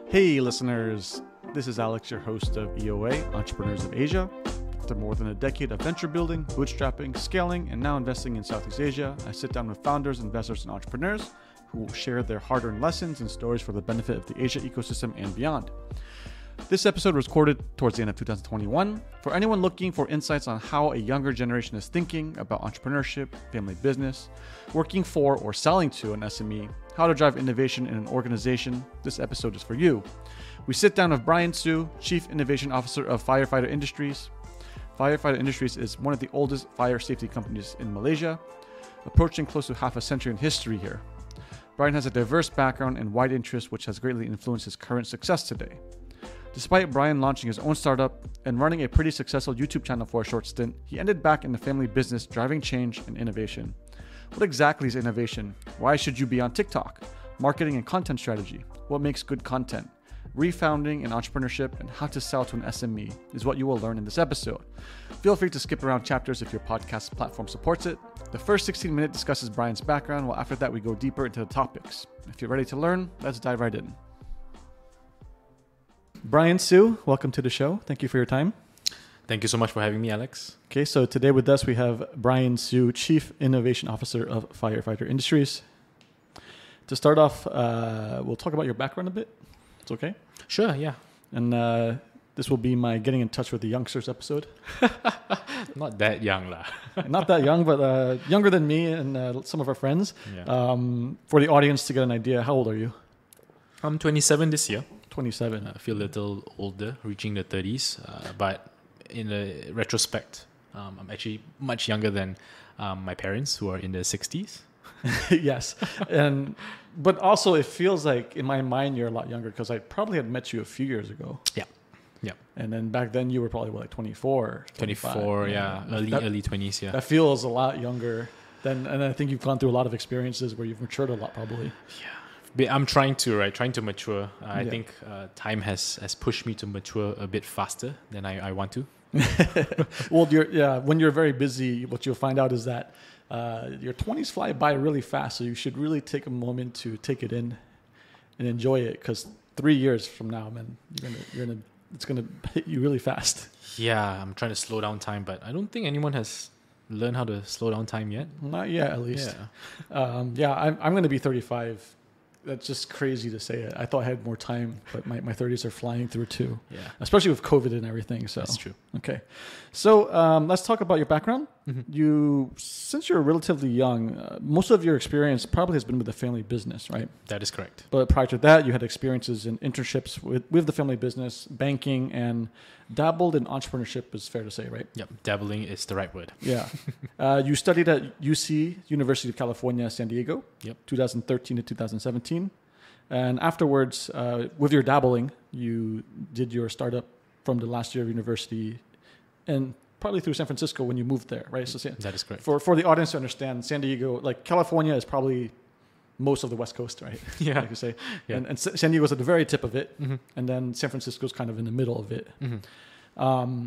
Hey listeners, this is Alex, your host of EOA, Entrepreneurs of Asia. After more than a decade of venture building, bootstrapping, scaling, and now investing in Southeast Asia, I sit down with founders, investors, and entrepreneurs who will share their hard-earned lessons and stories for the benefit of the Asia ecosystem and beyond. This episode was recorded towards the end of 2021. For anyone looking for insights on how a younger generation is thinking about entrepreneurship, family business, working for or selling to an SME, how to drive innovation in an organization, this episode is for you. We sit down with Brian Su, Chief Innovation Officer of Firefighter Industries. Firefighter Industries is one of the oldest fire safety companies in Malaysia, approaching close to half a century in history here. Brian has a diverse background and wide interest, which has greatly influenced his current success today. Despite Brian launching his own startup and running a pretty successful YouTube channel for a short stint, he ended back in the family business driving change and innovation. What exactly is innovation? Why should you be on TikTok? Marketing and content strategy. What makes good content? Refounding and entrepreneurship and how to sell to an SME is what you will learn in this episode. Feel free to skip around chapters if your podcast platform supports it. The first 16 minutes discusses Brian's background, while after that we go deeper into the topics. If you're ready to learn, let's dive right in. Brian Su, welcome to the show. Thank you for your time. Thank you so much for having me, Alex. Okay, so today with us we have Brian Su, Chief Innovation Officer of Firefighter Industries. To start off, we'll talk about your background a bit. It's okay? Sure, yeah. And this will be my getting in touch with the youngsters episode. Not that young lah. Not that young, but younger than me and some of our friends. Yeah. For the audience to get an idea, how old are you? I'm 27 this year. 27. I feel a little older, reaching the 30s. But in the retrospect, I'm actually much younger than my parents, who are in their 60s. Yes. But also it feels like in my mind you're a lot younger because I probably had met you a few years ago. Yeah. Yeah. And then back then you were probably like 24. 24, yeah. Early 20s, yeah. That feels a lot younger. And I think you've gone through a lot of experiences where you've matured a lot probably. Yeah. I'm trying to mature. I think time has pushed me to mature a bit faster than I want to. Well, when you're very busy, what you'll find out is that your 20s fly by really fast. So you should really take a moment to take it in and enjoy it, because 3 years from now, man, it's gonna hit you really fast. Yeah, I'm trying to slow down time, but I don't think anyone has learned how to slow down time yet. Not yet, at least. Yeah. I'm going to be 35. That's just crazy to say it. I thought I had more time, but my 30s are flying through too. Yeah. Especially with COVID and everything. So that's true. Okay. So let's talk about your background. Mm-hmm. Since you're relatively young, most of your experience probably has been with the family business, right? That is correct. But prior to that, you had experiences in internships with the family business, banking, and dabbled in entrepreneurship, is fair to say, right? Yep. Dabbling is the right word. Yeah. You studied at UC, University of California, San Diego, 2013 to 2017. And afterwards, with your dabbling, you did your startup from the last year of university and probably through San Francisco when you moved there, right? So that is correct. For the audience to understand, San Diego, like California is probably most of the West Coast, right? Yeah. Like you say. Yeah. And San Diego's at the very tip of it. Mm-hmm. And then San Francisco's kind of in the middle of it. Mm-hmm.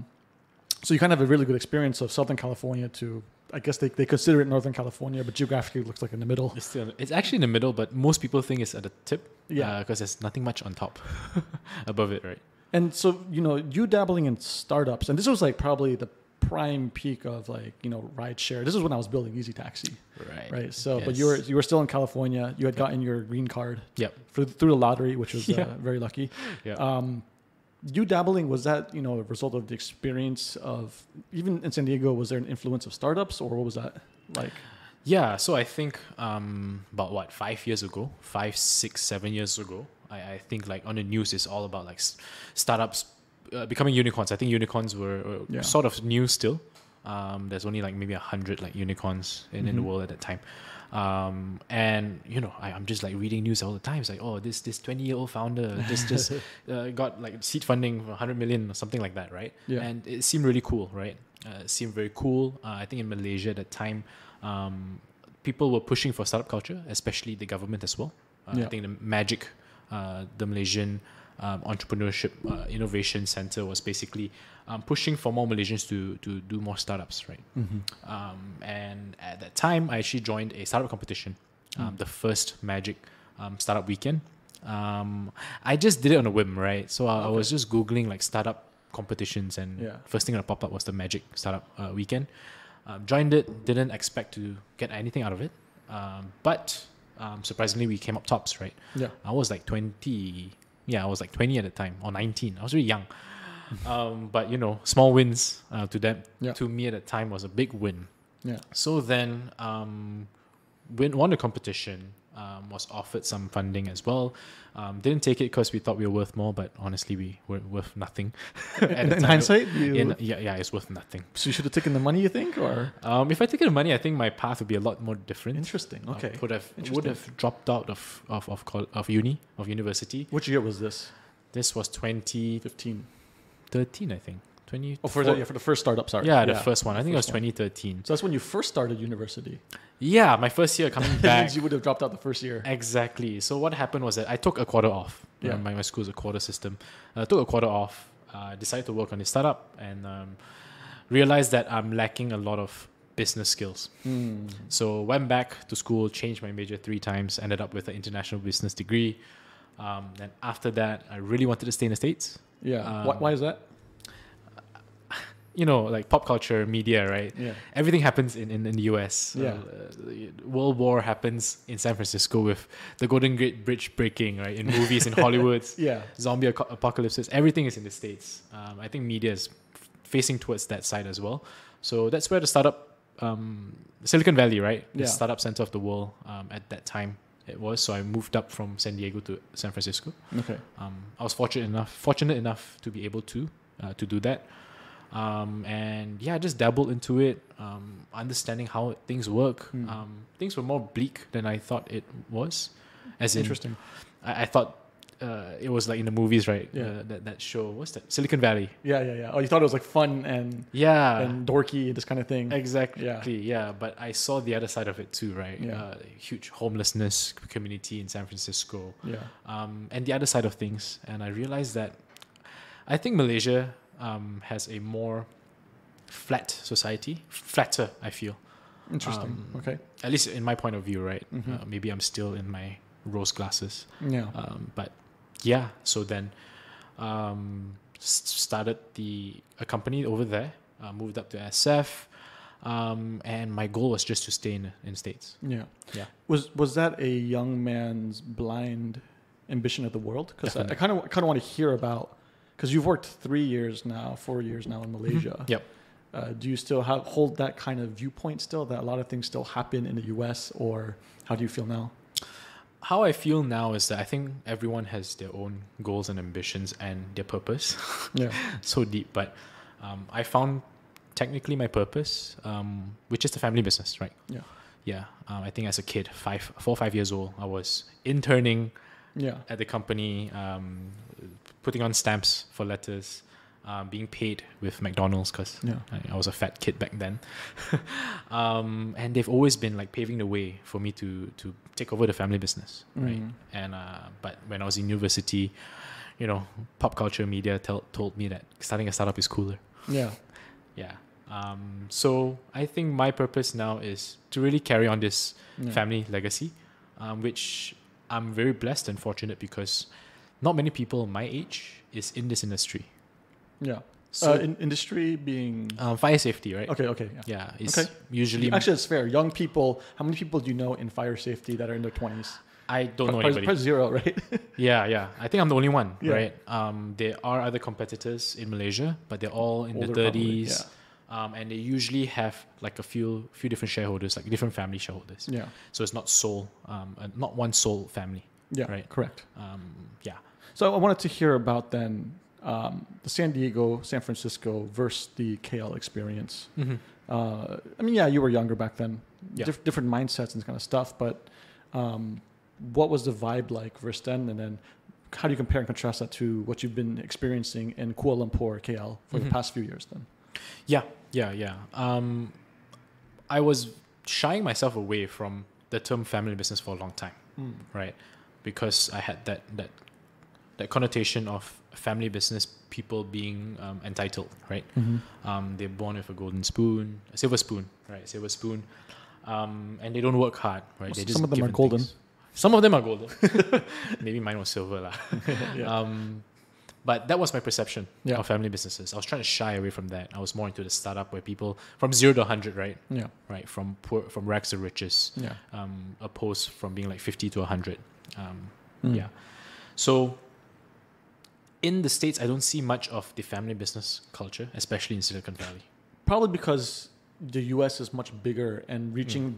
So you kind of have a really good experience of Southern California to, I guess they consider it Northern California, but geographically it looks like in the middle. It's actually in the middle, but most people think it's at the tip. Yeah. Because there's nothing much on top above it, right? And so, you dabbling in startups, and this was like probably the prime peak of ride share. This is when I was building Easy Taxi. Right. So, yes. But you were still in California. You had gotten your green card. Yep. Through the lottery, which was very lucky. Yeah. You dabbling, was that a result of the experience of, even in San Diego, was there an influence of startups, or what was that like? Yeah. So I think about 5 years ago, 5, 6, 7 years ago, I think like on the news it's all about like startups becoming unicorns. I think unicorns were sort of new still. There's only like maybe 100 like unicorns in the world at that time. And I'm just like reading news all the time. It's like, oh, this 20-year-old founder just got like seed funding for 100 million or something like that, right? Yeah. And it seemed really cool, right? It seemed very cool. I think in Malaysia at that time, people were pushing for startup culture, especially the government as well. I think the MAGIC, the Malaysian entrepreneurship innovation center, was basically pushing for more Malaysians to do more startups, right? And at that time, I actually joined a startup competition, the first MAGIC startup weekend I just did it on a whim, right? So I was just Googling like startup competitions, and first thing that popped up was the Magic Startup Weekend. Joined it, didn't expect to get anything out of it. But surprisingly, we came up tops, right? Yeah. I was like 20. Yeah, I was like 20 at the time, or 19. I was really young. But, small wins to me at the time was a big win. Yeah. So then won the competition, was offered some funding as well. Didn't take it because we thought we were worth more, but honestly, we were worth nothing. In hindsight? It's worth nothing. So you should have taken the money, you think? Or if I taken the money, I think my path would be a lot more different. Interesting. Okay. Would have dropped out of university. Which year was this? This was 2015. 13, I think. For the first startup, sorry. Yeah, the first one. I think it was 2013. So that's when you first started university. Yeah, my first year coming back. That means you would have dropped out the first year. Exactly. So what happened was that I took a quarter off. Yeah. My school's a quarter system. I took a quarter off, decided to work on this startup, and realized that I'm lacking a lot of business skills. So went back to school, changed my major 3 times, ended up with an international business degree. Then after that, I really wanted to stay in the States. Yeah. Why is that? Like pop culture, media, right? Yeah. Everything happens in the US. Yeah. World War happens in San Francisco with the Golden Gate Bridge breaking, right? In movies, in Hollywood. Yeah. Zombie apocalypses. Everything is in the States. I think media is facing towards that side as well. So that's where the startup, Silicon Valley, right? The startup center of the world at that time it was. So I moved up from San Diego to San Francisco. Okay. I was fortunate enough to be able to do that. And I just dabbled into it, understanding how things work. Things were more bleak than I thought it was. Interesting. I thought it was like in the movies, right? Yeah. That show, what's that? Silicon Valley. Yeah. Oh, you thought it was like fun and dorky, this kind of thing. Exactly. Yeah. But I saw the other side of it too, right? Yeah. Huge homelessness community in San Francisco. Yeah. And the other side of things, and I realized that I think Malaysia has a more flat society, flatter, I feel. Interesting. Okay. At least in my point of view, right? Maybe I'm still in my rose glasses. Yeah. But so then started a company over there, moved up to SF, and my goal was just to stay in the States. Yeah. Yeah. Was that a young man's blind ambition of the world? Because I kind of want to hear about. Because you've worked 4 years now in Malaysia. Yep. Do you still hold that kind of viewpoint still, that a lot of things still happen in the US, or how do you feel now? How I feel now is that I think everyone has their own goals and ambitions and their purpose. Yeah. So deep. But I found technically my purpose, which is the family business, right? Yeah. Yeah. I think as a kid, 4 or 5 years old, I was interning at the company, putting on stamps for letters, being paid with McDonald's because I was a fat kid back then. And they've always been like paving the way for me to take over the family business, right? And but when I was in university, pop culture media told me that starting a startup is cooler. Yeah. Yeah. So I think my purpose now is to really carry on this family legacy, which I'm very blessed and fortunate because not many people my age is in this industry. Yeah. So industry being fire safety, right? Okay. Yeah. It's usually actually it's fair. Young people. How many people do you know in fire safety that are in their 20s? I don't know anybody. Probably 0, right? Yeah. I think I'm the only one, right? There are other competitors in Malaysia, but they're all in Older, the 30s. Probably, and they usually have like a few different shareholders, like different family shareholders. Yeah. So it's not not one sole family. Yeah. Right. Correct. Yeah. So I wanted to hear about then the San Diego, San Francisco versus the KL experience. You were younger back then, different mindsets and kind of stuff, but what was the vibe like versus then? And then how do you compare and contrast that to what you've been experiencing in Kuala Lumpur, KL, for the past few years then? Yeah. I was shying myself away from the term family business for a long time, right? Because I had that connotation of family business, people being entitled, right? They're born with a silver spoon, right? And they don't work hard, right? They just some of them given are golden. things. Some of them are golden. Maybe mine was silver lah. Yeah. But that was my perception Yeah. of family businesses. I was trying to shy away from that. I was more into the startup where people from 0 to 100, right? Yeah. Right, from rags to riches. Yeah. Opposed from being like 50 to 100. Mm. Yeah. So in the States, I don't see much of the family business culture, especially in Silicon Valley. Probably because the US is much bigger, and reaching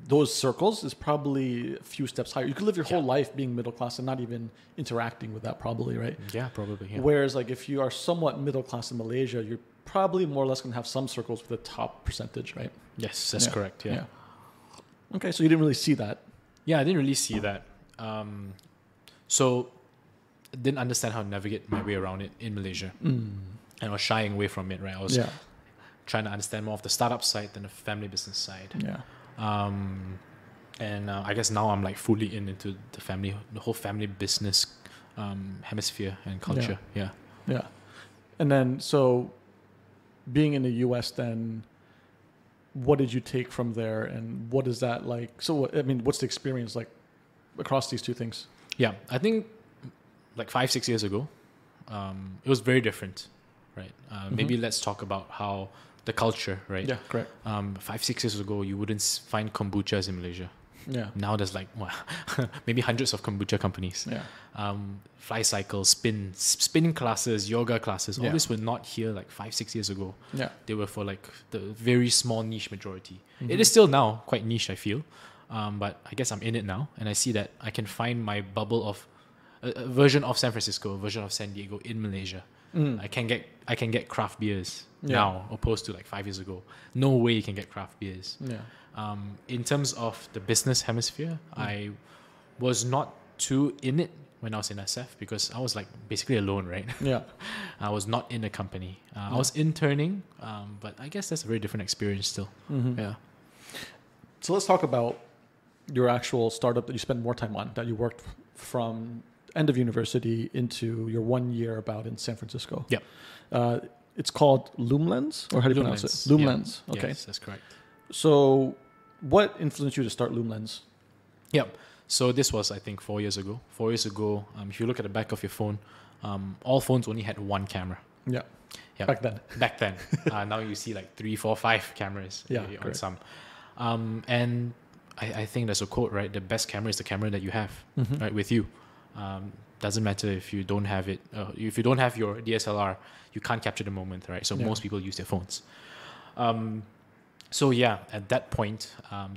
those circles is probably a few steps higher. You could live your whole life being middle class and not even interacting with that, probably, right? Yeah, probably. Yeah. Whereas like if you are somewhat middle class in Malaysia, you're probably more or less going to have some circles with a top percentage, right? Yes, that's correct. Yeah. Okay, so you didn't really see that. Yeah, I didn't really see that. So I didn't understand how to navigate my way around it in Malaysia. And I was shying away from it, right? I was trying to understand more of the startup side than the family business side. Yeah. And I guess now I'm like fully into the whole family business hemisphere and culture. Yeah. Yeah. And then, so being in the US, then what did you take from there, and what is that like? So, I mean, what's the experience like across these two things? Yeah. I think like 5-6 years ago, it was very different, right? Maybe let's talk about how the culture, right? Yeah, correct. 5-6 years ago, you wouldn't find kombuchas in Malaysia. Yeah. Now there's like maybe hundreds of kombucha companies. Yeah. Fly cycles, spinning classes, yoga classes. All this were not here like 5-6 years ago. Yeah. They were for like the very small niche majority. It is still now quite niche, I feel. But I guess I'm in it now, and I see that I can find my bubble of a version of San Francisco, a version of San Diego in Malaysia. I can get craft beers now, opposed to like 5 years ago. No way you can get craft beers. Yeah. In terms of the business hemisphere, I was not too in it when I was in SF because I was like basically alone, right? Yeah. I was not in a company. I was interning, but I guess that's a very different experience still. Yeah. So let's talk about your actual startup that you spent more time on, that you worked from end of university into your 1 year about in San Francisco. Yeah. It's called Loomlens, or how do you pronounce it? Loomlens. Yeah. Okay. Yes, that's correct. So what influenced you to start Loomlens? Yeah. So this was, I think, 4 years ago. 4 years ago, if you look at the back of your phone, all phones only had one camera. Yeah. Yeah. Back then. Now you see like 3, 4, 5 cameras on some. And I think there's a quote, right? The best camera is the camera that you have, right, with you. Doesn't matter if you don't have it. If you don't have your DSLR, you can't capture the moment, right? So most people use their phones. So yeah, at that point,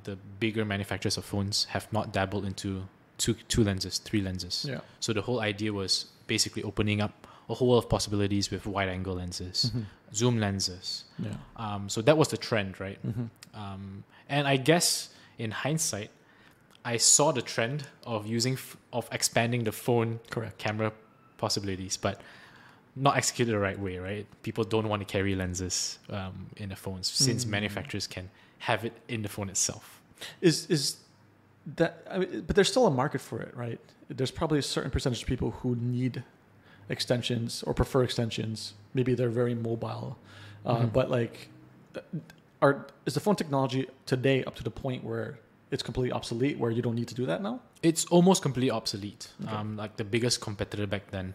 the bigger manufacturers of phones have not dabbled into two lenses, 3 lenses. Yeah. So the whole idea was basically opening up a whole world of possibilities with wide-angle lenses, zoom lenses. Yeah. So that was the trend, right? And I guess in hindsight, I saw the trend of of expanding the phone camera possibilities, but not executed the right way, right? People don't want to carry lenses in the phones since manufacturers can have it in the phone itself. Is that? I mean, but there's still a market for it, right? There's probably a certain percentage of people who need extensions or prefer extensions. Maybe they're very mobile, but like, is the phone technology today up to the point where it's completely obsolete, where you don't need to do that now? It's almost completely obsolete. Okay. Like the biggest competitor back then,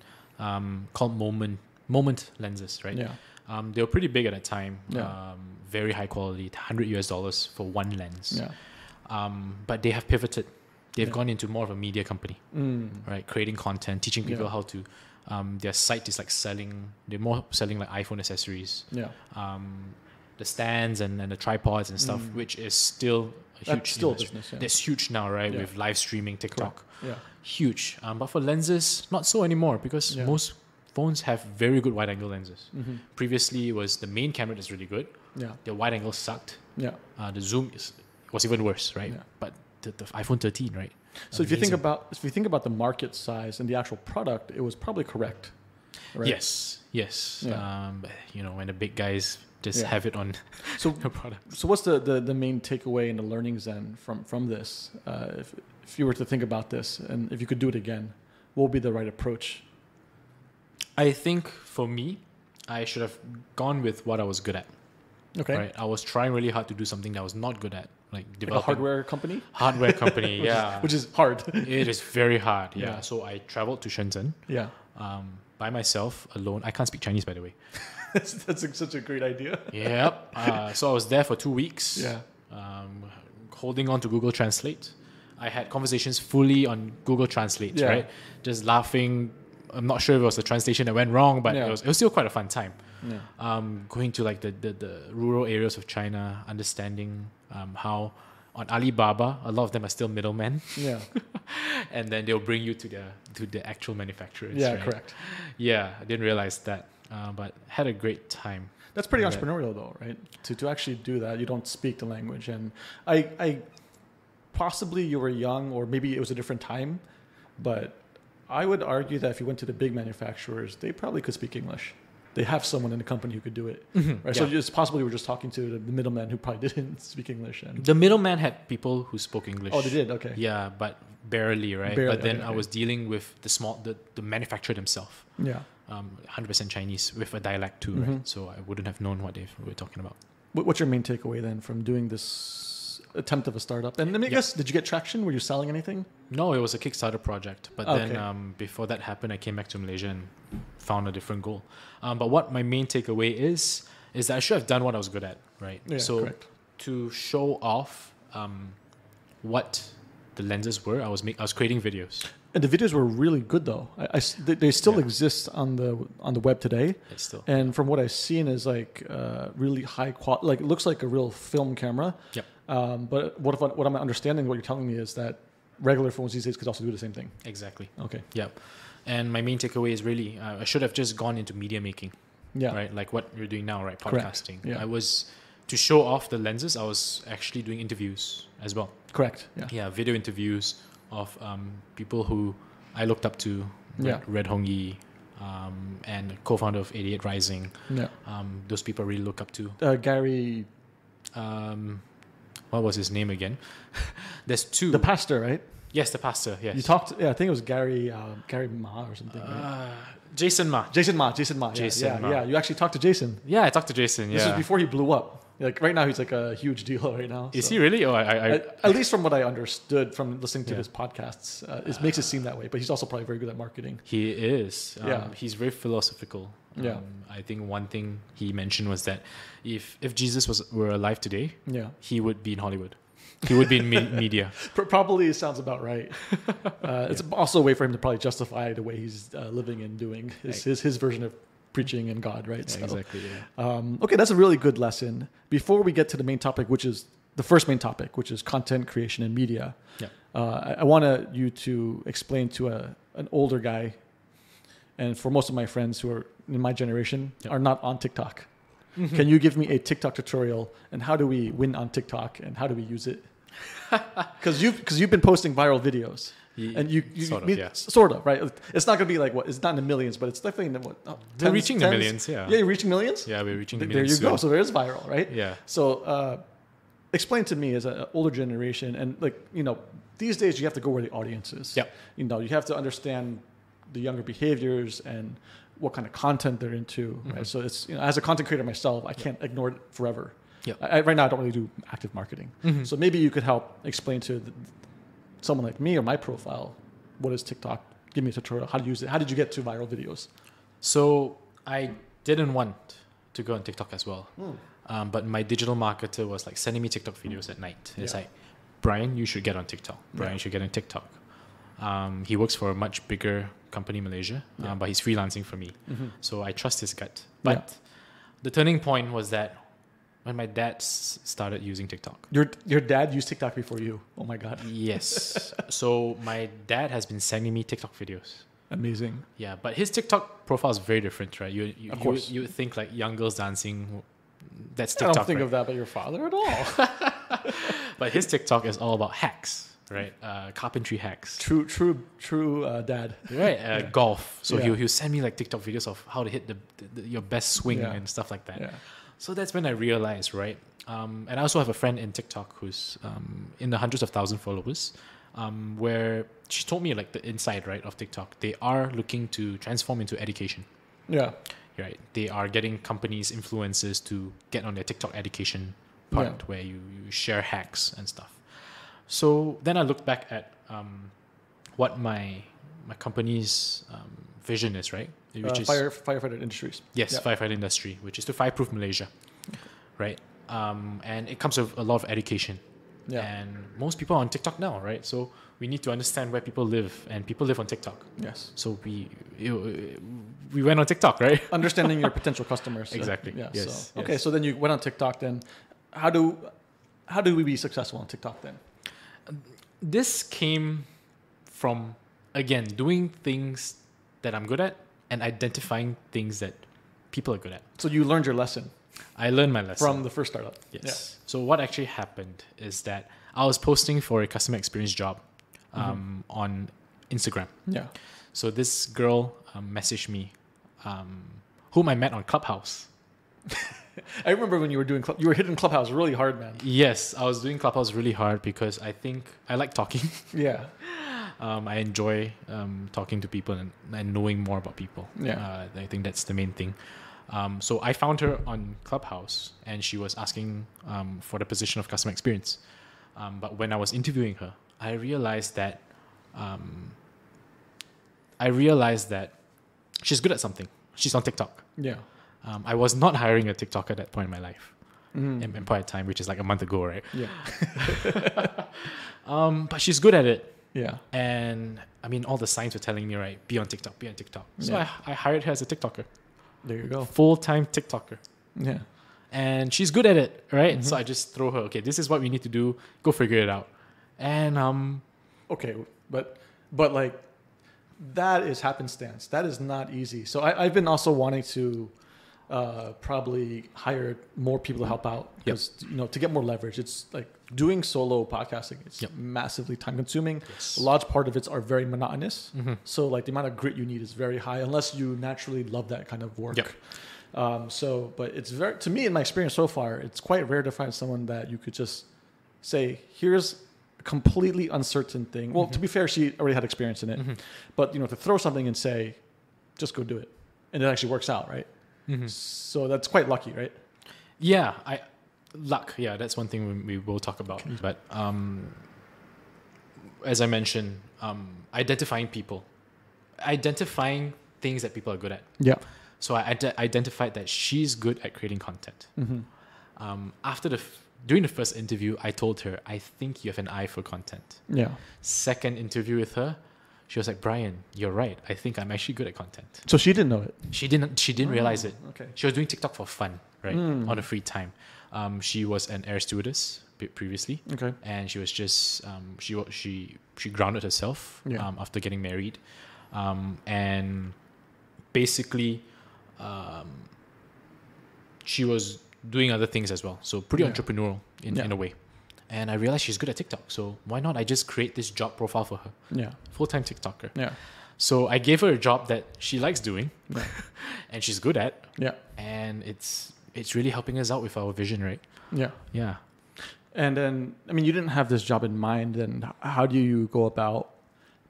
called Moment lenses, right? Yeah. They were pretty big at that time. Yeah. Very high quality, $100 for one lens. Yeah. But they have pivoted. They've gone into more of a media company, right? Creating content, teaching people how to. Their site is like they're more selling like iPhone accessories. Yeah. The stands and the tripods and stuff, which is still a huge business. Yeah. That's huge now, right? With live streaming, TikTok. Yeah. Huge. But for lenses, not so anymore because most phones have very good wide angle lenses. Previously, it was the main camera that's really good. Yeah. The wide angle sucked. Yeah. The zoom was even worse, right? Yeah. But the iPhone 13, right? So if you think about the market size and the actual product, it was probably correct. Right? Yes. Yeah. When the big guys just have it on the product. So what's the main takeaway and the learnings then from this? If you were to think about this and if you could do it again, what would be the right approach? I think for me, I should have gone with what I was good at. Okay. Right? I was trying really hard to do something that I was not good at, like Like a developing hardware company? hardware company. Yeah, Which is hard. it is very hard. Yeah. Yeah. So I traveled to Shenzhen Yeah. by myself, alone. I can't speak Chinese, by the way. Such a great idea. Yep. So I was there for 2 weeks. Yeah. Holding on to Google Translate. I had conversations fully on Google Translate, Yeah. right? Just laughing. I'm not sure if it was the translation that went wrong, but Yeah. it was still quite a fun time. Yeah. Going to like the rural areas of China, understanding how on Alibaba, a lot of them are still middlemen. Yeah. And then they'll bring you to the actual manufacturers. Yeah, right? correct. Yeah, I didn't realize that, but had a great time. That's pretty And entrepreneurial though, right? To actually do that, you don't speak the language. And I possibly you were young or maybe it was a different time, but I would argue that if you went to the big manufacturers, they probably could speak English. They have someone in the company who could do it, right? So Yeah. it's possible you were just talking to the middleman who probably didn't speak English. And The middleman had people who spoke English. oh, they did. Okay. Yeah, but barely, right? Barely, But then okay, I was dealing with the manufacturer themselves. Yeah. 100% Chinese with a dialect too, right? So I wouldn't have known what they were talking about. What's your main takeaway then from doing this attempt of a startup? And let me guess, did you get traction? Were you selling anything? No, it was a Kickstarter project. But Okay. then before that happened, I came back to Malaysia and found a different goal. But what my main takeaway is that I should have done what I was good at, right? Yeah, so correct. to show off what the lenses were, I was creating videos. And the videos were really good though. They still Yeah. exist on the web today. It's still And from what I've seen is like really high quality, like it looks like a real film camera. Yep. But what I'm understanding, what you're telling me is that regular phones these days could also do the same thing. exactly. Okay. Yep. And my main takeaway is really I should have just gone into media making, Yeah. right? Like what you're doing now, right? Correct. Podcasting. Yeah. I was to show off the lenses. I was actually doing interviews as well. Correct. Yeah. Yeah, video interviews of people who I looked up to. Yeah. Red Hong Yi, and co-founder of 88 Rising. Yeah. Those people I really look up to. Gary, What was his name again? There's two. the pastor, right? Yes, the pastor. Yes. You talked. Yeah, I think it was Gary Ma or something. Right? Jason Ma. Jason Ma. Yeah, Jason yeah, Ma. yeah. You actually talked to Jason. Yeah, I talked to Jason. This is Yeah. before he blew up. Like right now, he's like a huge deal right now. Is so. he really? Oh, At least from what I understood from listening to Yeah. his podcasts, it makes it seem that way. But he's also probably very good at marketing. He is. Yeah. He's very philosophical. Yeah. I think one thing he mentioned was that if Jesus were alive today, Yeah, he would be in Hollywood. He would be in media. probably sounds about right. It's also a way for him to probably justify the way he's living and doing his version of preaching and God, right? Yeah, So, exactly. Yeah. okay, that's a really good lesson. Before we get to the main topic, which is the first main topic, which is content creation and media, Yeah. I want you to explain to an older guy, and for most of my friends who are in my generation Yep. are not on TikTok. Can you give me a TikTok tutorial and how do we win on TikTok and how do we use it? Because you've been posting viral videos. And you Sort of, mean- yeah. sort of, right? It's not going to be like it's not in the millions, but it's definitely in the what? They're reaching the millions, yeah. Yeah, you're reaching millions. Yeah, we're reaching the There millions you go. soon. So there is viral, right? Yeah. So explain to me as an older generation, and like these days you have to go where the audience is. Yep. You have to understand the younger behaviors and what kind of content they're into. Right? So it's as a content creator myself, I can't ignore it forever. Yep. Right now, I don't really do active marketing. So maybe you could help explain to someone like me or my profile, what is TikTok? Give me a tutorial. How to use it? How did you get to viral videos? So I didn't want to go on TikTok as well. But my digital marketer was like sending me TikTok videos at night. It's Yeah. like, Brian, you should get on TikTok. Brian, you should get on TikTok. He works for a much bigger company in Malaysia, but he's freelancing for me. So I trust his gut. But the turning point was that when my dad started using TikTok. Your dad used TikTok before you. Oh my God. Yes. So my dad has been sending me TikTok videos. Amazing. Yeah, but his TikTok profile is very different, right? Of course. You think like young girls dancing. That's I TikTok. don't think right? of that about your father at all. But his TikTok is all about hacks, right? Carpentry hacks. True dad. Right. Golf. So Yeah. he'll send me like TikTok videos of how to hit your best swing Yeah. and stuff like that. Yeah. So that's when I realized, right? And I also have a friend in TikTok who's in the hundreds of thousands followers, where she told me like the inside, right, of TikTok. They are looking to transform into education, Yeah. right? They are getting companies, influencers to get on their TikTok education part where you share hacks and stuff. So then I looked back at what my company's vision is, right? Which is Firefighter Industries. Yes, firefighter industry, which is to fireproof Malaysia, right? And it comes with a lot of education. Yeah. And most people are on TikTok now, right? So we need to understand where people live, and people live on TikTok. Yes. So we went on TikTok, right? Understanding your potential customers. Exactly. Yeah. Yes. So, okay. So then you went on TikTok. Then how do we be successful on TikTok then? This came from, again, doing things that I'm good at and Identifying things that people are good at. So you learned your lesson. I learned my lesson from the first startup. Yes. Yeah. So what actually happened is that I was posting for a customer experience job on Instagram. Yeah. So this girl messaged me, whom I met on Clubhouse. I remember when you were hitting Clubhouse really hard, man. Yes, I was doing Clubhouse really hard because I think I like talking. Yeah. I enjoy talking to people and knowing more about people. Yeah. I think that's the main thing. So I found her on Clubhouse, and she was asking for the position of customer experience. But when I was interviewing her, I realized that she's good at something. She's on TikTok. Yeah. I was not hiring a TikToker at that point in my life, in point of time, which is like a month ago, right? Yeah. But she's good at it. Yeah. And I mean, all the signs were telling me, right, be on TikTok. So Yeah. I hired her as a TikToker. There you go. Full-time TikToker. Yeah. And she's good at it, right? So I just throw her, okay, this is what we need to do. Go figure it out. And okay, but like that is happenstance. That is not easy. So I've been also wanting to probably hire more people to help out because to get more leverage. It's like doing solo podcasting. It's massively time consuming. Yes. A large part of it are very monotonous. So like the amount of grit you need is very high unless you naturally love that kind of work. But it's to me, in my experience so far, it's quite rare to find someone that you could just say, here's a completely uncertain thing. Well, to be fair, she already had experience in it, but to throw something and say, just go do it. And it actually works out, right? So that's quite lucky, right? Yeah, luck. Yeah, that's one thing we will talk about. But as I mentioned, identifying things that people are good at. Yeah. So I identified that she's good at creating content. During the first interview, I told her, I think you have an eye for content. Yeah. Second interview with her, she was like, Brian, you're right. I think I'm actually good at content. So she didn't know it. She didn't realize it. Okay. She was doing TikTok for fun, right? On her free time. She was an air stewardess previously. Okay. And she was just she grounded herself after getting married. And basically she was doing other things as well. So pretty entrepreneurial in a way. And I realized she's good at TikTok. So why not I just create this job profile for her? Yeah. Full-time TikToker. Yeah. So I gave her a job that she likes doing and she's good at. Yeah. And it's really helping us out with our vision, right? Yeah. Yeah. And then, I mean, you didn't have this job in mind. And how do you go about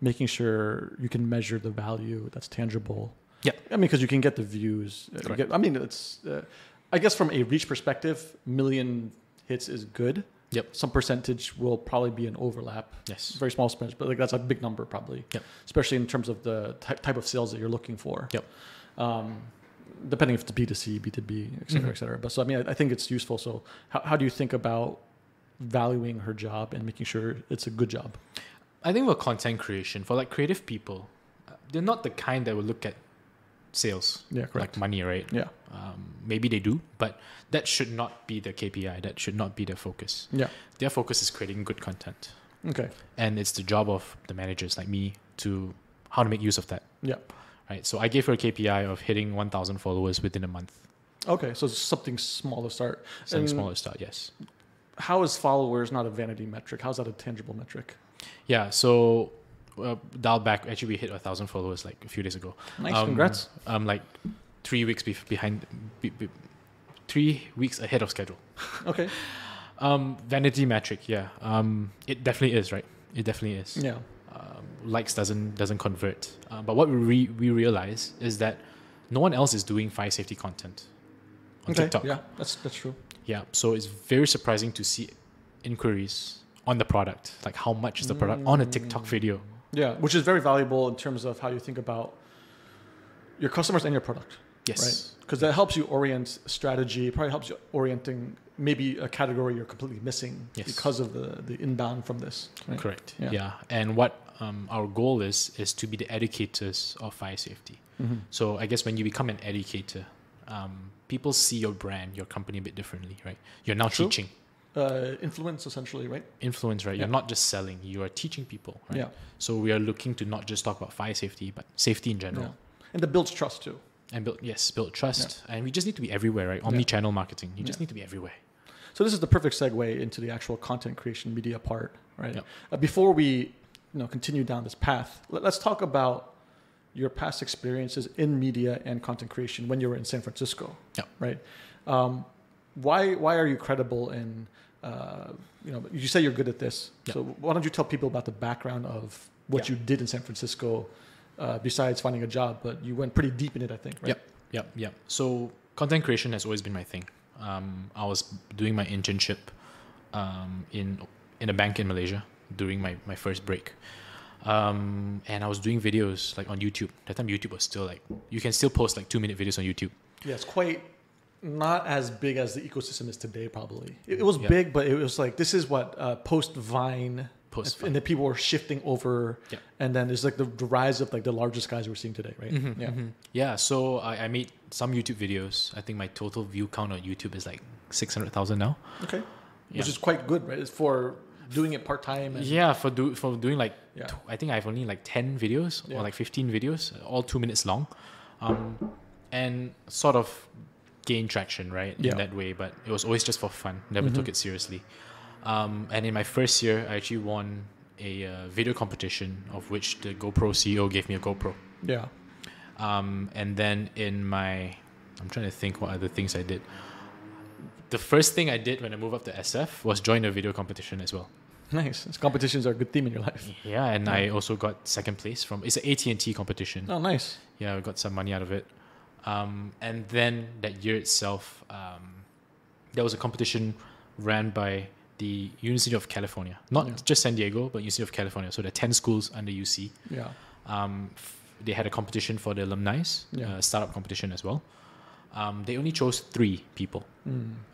making sure you can measure the value that's tangible? Yeah. I mean, because you can get the views. It's, I guess from a reach perspective, million hits is good. Yep. Some percentage will probably be an overlap. Yes. Very small percentage, but like that's a big number probably. Yep. Especially in terms of the type of sales that you're looking for. Yep. Depending if it's B2C, B2B, et cetera, et cetera. But so, I mean, I think it's useful. So how do you think about valuing her job and making sure it's a good job? I think for content creation, for like creative people, they're not the kind that will look at sales, like money, right? Yeah. Maybe they do, but that should not be the KPI. That should not be their focus. Yeah. Their focus is creating good content. Okay. And it's the job of the managers like me to how to make use of that. Yeah. Right. So I gave her a KPI of hitting 1,000 followers within a month. Okay. So it's something small to start. Something small to start, yes. How is followers not a vanity metric? How's that a tangible metric? Yeah. So dial back. Actually, we hit 1,000 followers like a few days ago. Nice. Congrats. Like 3 weeks behind. 3 weeks ahead of schedule. Okay. Vanity metric, yeah. It definitely is, right? It definitely is. Yeah. Likes doesn't convert. But what we realize is that no one else is doing fire safety content on TikTok. Yeah, that's true. Yeah. So it's very surprising to see inquiries on the product, like how much is the product on a TikTok video. Yeah, which is very valuable in terms of how you think about your customers and your product. Yes. Right? Because that helps you orient strategy. It probably helps you orienting maybe a category you're completely missing because of the inbound from this. Right? Correct. Yeah. And what our goal is to be the educators of fire safety. So I guess when you become an educator, people see your brand, your company a bit differently, right? You're now teaching. Influence, essentially, right? Influence, right? You're not just selling, you are teaching people, right? Yeah. So we are looking to not just talk about fire safety, but safety in general. Yeah. And that builds trust too. And build trust. Yeah. And we just need to be everywhere, right? Omni-channel marketing. You just need to be everywhere. So this is the perfect segue into the actual content creation media part, right? Yep. Before we continue down this path, let's talk about your past experiences in media and content creation when you were in San Francisco, right? Why are you credible in, you say you're good at this. So why don't you tell people about the background of what you did in San Francisco besides finding a job, but you went pretty deep in it, I think, right? Yep. So content creation has always been my thing. I was doing my internship in a bank in Malaysia during my first break. And I was doing videos like on YouTube. That time YouTube was still like, you can still post like 2-minute videos on YouTube. Yeah, it's quite not as big as the ecosystem is today, probably. It was big, but it was like, this is what post-Vine, and then people were shifting over, and then there's like the rise of like the largest guys we're seeing today, right? Yeah, so I made some YouTube videos. I think my total view count on YouTube is like 600,000 now. Okay, which is quite good, right? It's for doing it part-time. For doing like, I think I have only like 10 videos or like 15 videos, all 2 minutes long, and sort of gain traction, right? In that way, but it was always just for fun. Never took it seriously. And in my first year, I actually won a video competition of which the GoPro CEO gave me a GoPro. Yeah. And then I'm trying to think what other things I did. The first thing I did when I moved up to SF was join a video competition as well. Nice. Competitions are a good theme in your life. Yeah, and I also got second place it's an AT&T competition. Oh, nice. Yeah, I got some money out of it. And then that year itself, there was a competition ran by the University of California. Not just San Diego, but University of California. So there are 10 schools under UC. Yeah. They had a competition for the alumni, startup competition as well. They only chose 3 people.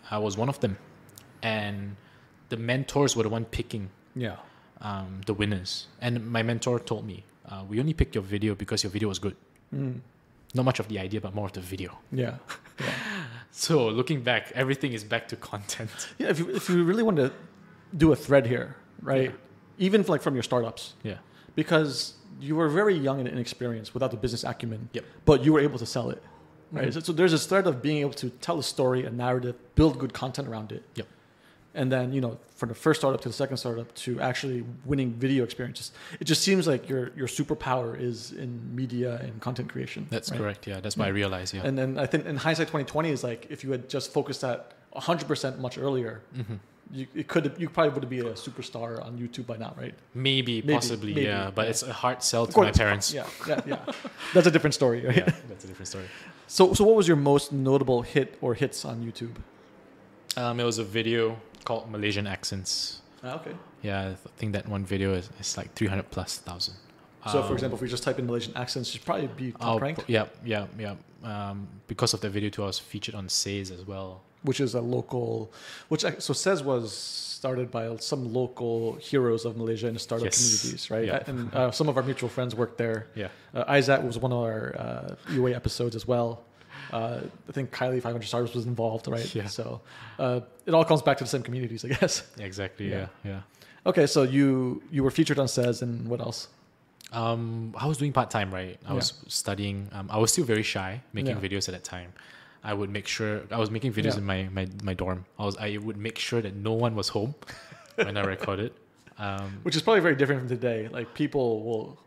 I was one of them. And the mentors were the one picking the winners. And my mentor told me, we only picked your video because your video was good. Not much of the idea, but more of the video. Yeah. So looking back, everything is back to content. Yeah, if you really want to do a thread here, right? Even like from your startups. Yeah. Because you were very young and inexperienced without the business acumen. But you were able to sell it. Right. So there's this thread of being able to tell a story, a narrative, build good content around it. And then, from the first startup to the second startup to actually winning video experiences, it just seems like your superpower is in media and content creation. That's correct. Yeah, that's what I realized. Yeah. And then I think in hindsight 2020 is like, if you had just focused that 100% much earlier, you probably would be a superstar on YouTube by now, right? Maybe. Possibly, yeah. But it's a hard sell to my parents. Yeah. That's a different story, right? Yeah, that's a different story. So what was your most notable hit or hits on YouTube? It was a video called Malaysian Accents. Okay. Yeah, I think that one video is like 300,000+. So, for example, if we just type in Malaysian accents, you'd probably be top ranked. Yeah. Because of the video too, I was featured on SAAS as well. Which is a local, SAAS was started by some local heroes of Malaysia in the startup communities, right? Yeah. And some of our mutual friends worked there. Yeah. Isaac was one of our UA episodes as well. I think Kylie 500 Stars was involved, right? Yeah. So it all comes back to the same communities, I guess. Exactly. Yeah. Okay, so you were featured on SAAS, and what else? I was doing part-time, right? I was studying. I was still very shy making videos at that time. I would make sure I was making videos in my dorm. I would make sure that no one was home when I recorded. Which is probably very different from today. Like people will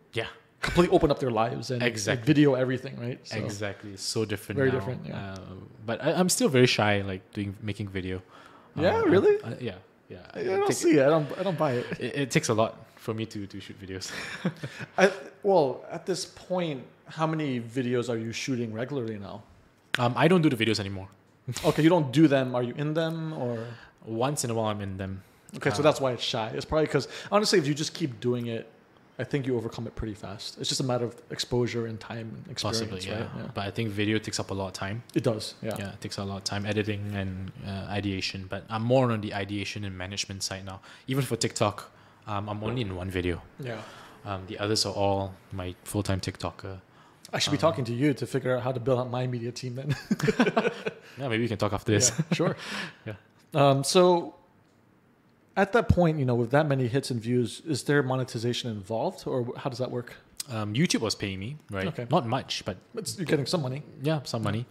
completely open up their lives and like, video everything, right? So exactly. It's so different very now. Different, yeah. But I'm still very shy, like making video. Yeah, really? Yeah. I don't see it. I don't buy it. It takes a lot for me to shoot videos. At this point, how many videos are you shooting regularly now? I don't do the videos anymore. Okay, you don't do them. Are you in them or? Once in a while, I'm in them. Okay, so that's why it's shy. It's probably because honestly, if you just keep doing it, I think you overcome it pretty fast. It's just a matter of exposure and time and experience. Possibly, yeah. Right? Yeah. But I think video takes up a lot of time. It does, yeah. Yeah, it takes a lot of time, editing and ideation. But I'm more on the ideation and management side now. Even for TikTok, I'm only in one video. Yeah. The others are all my full-time TikToker. I should be talking to you to figure out how to build out my media team then. Yeah, maybe we can talk after this. Yeah, sure. Yeah. So at that point, with that many hits and views, is there monetization involved or how does that work? YouTube was paying me, right? Okay. Not much, but You're getting some money. yeah, some money.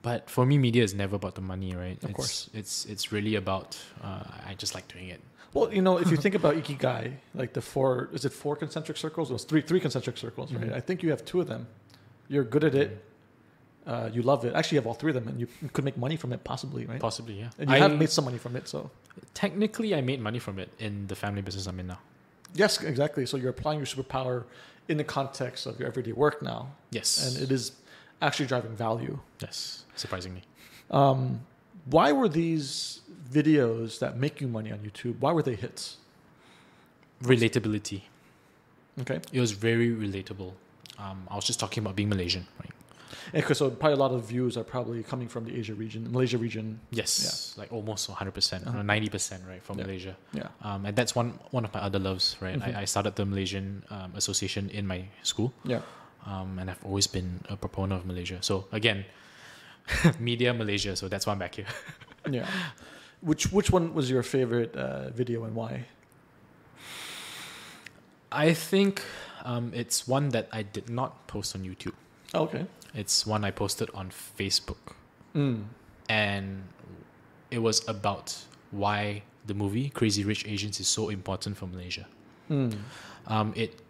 But for me, media is never about the money, right? Of course. It's really about I just like doing it. Well, if you think about Ikigai, like four concentric circles? It was three concentric circles, right? Mhm. I think you have two of them. You're good at it. You love it. Actually, you have all three of them, and you could make money from it, possibly, right? Possibly, yeah. And you have made some money from it, so. Technically, I made money from it in the family business I'm in now. Yes, exactly. So you're applying your superpower in the context of your everyday work now. Yes. And it is actually driving value. Yes, surprisingly. Why were these videos that make you money on YouTube, why were they hits? Relatability. Okay. It was very relatable. I was just talking about being Malaysian, right? Okay, so probably a lot of views are probably coming from the Malaysia region. Yes, like almost 100%, 90%, right, from Malaysia. Yeah. And that's one of my other loves, right? Mhm. I started the Malaysian association in my school. Yeah. And I've always been a proponent of Malaysia. So again, media Malaysia. So that's why I'm back here. Yeah. Which one was your favorite video and why? I think it's one that I did not post on YouTube. Oh, okay. It's one I posted on Facebook. Mm. And it was about why the movie Crazy Rich Asians is so important for Malaysia. Mm. It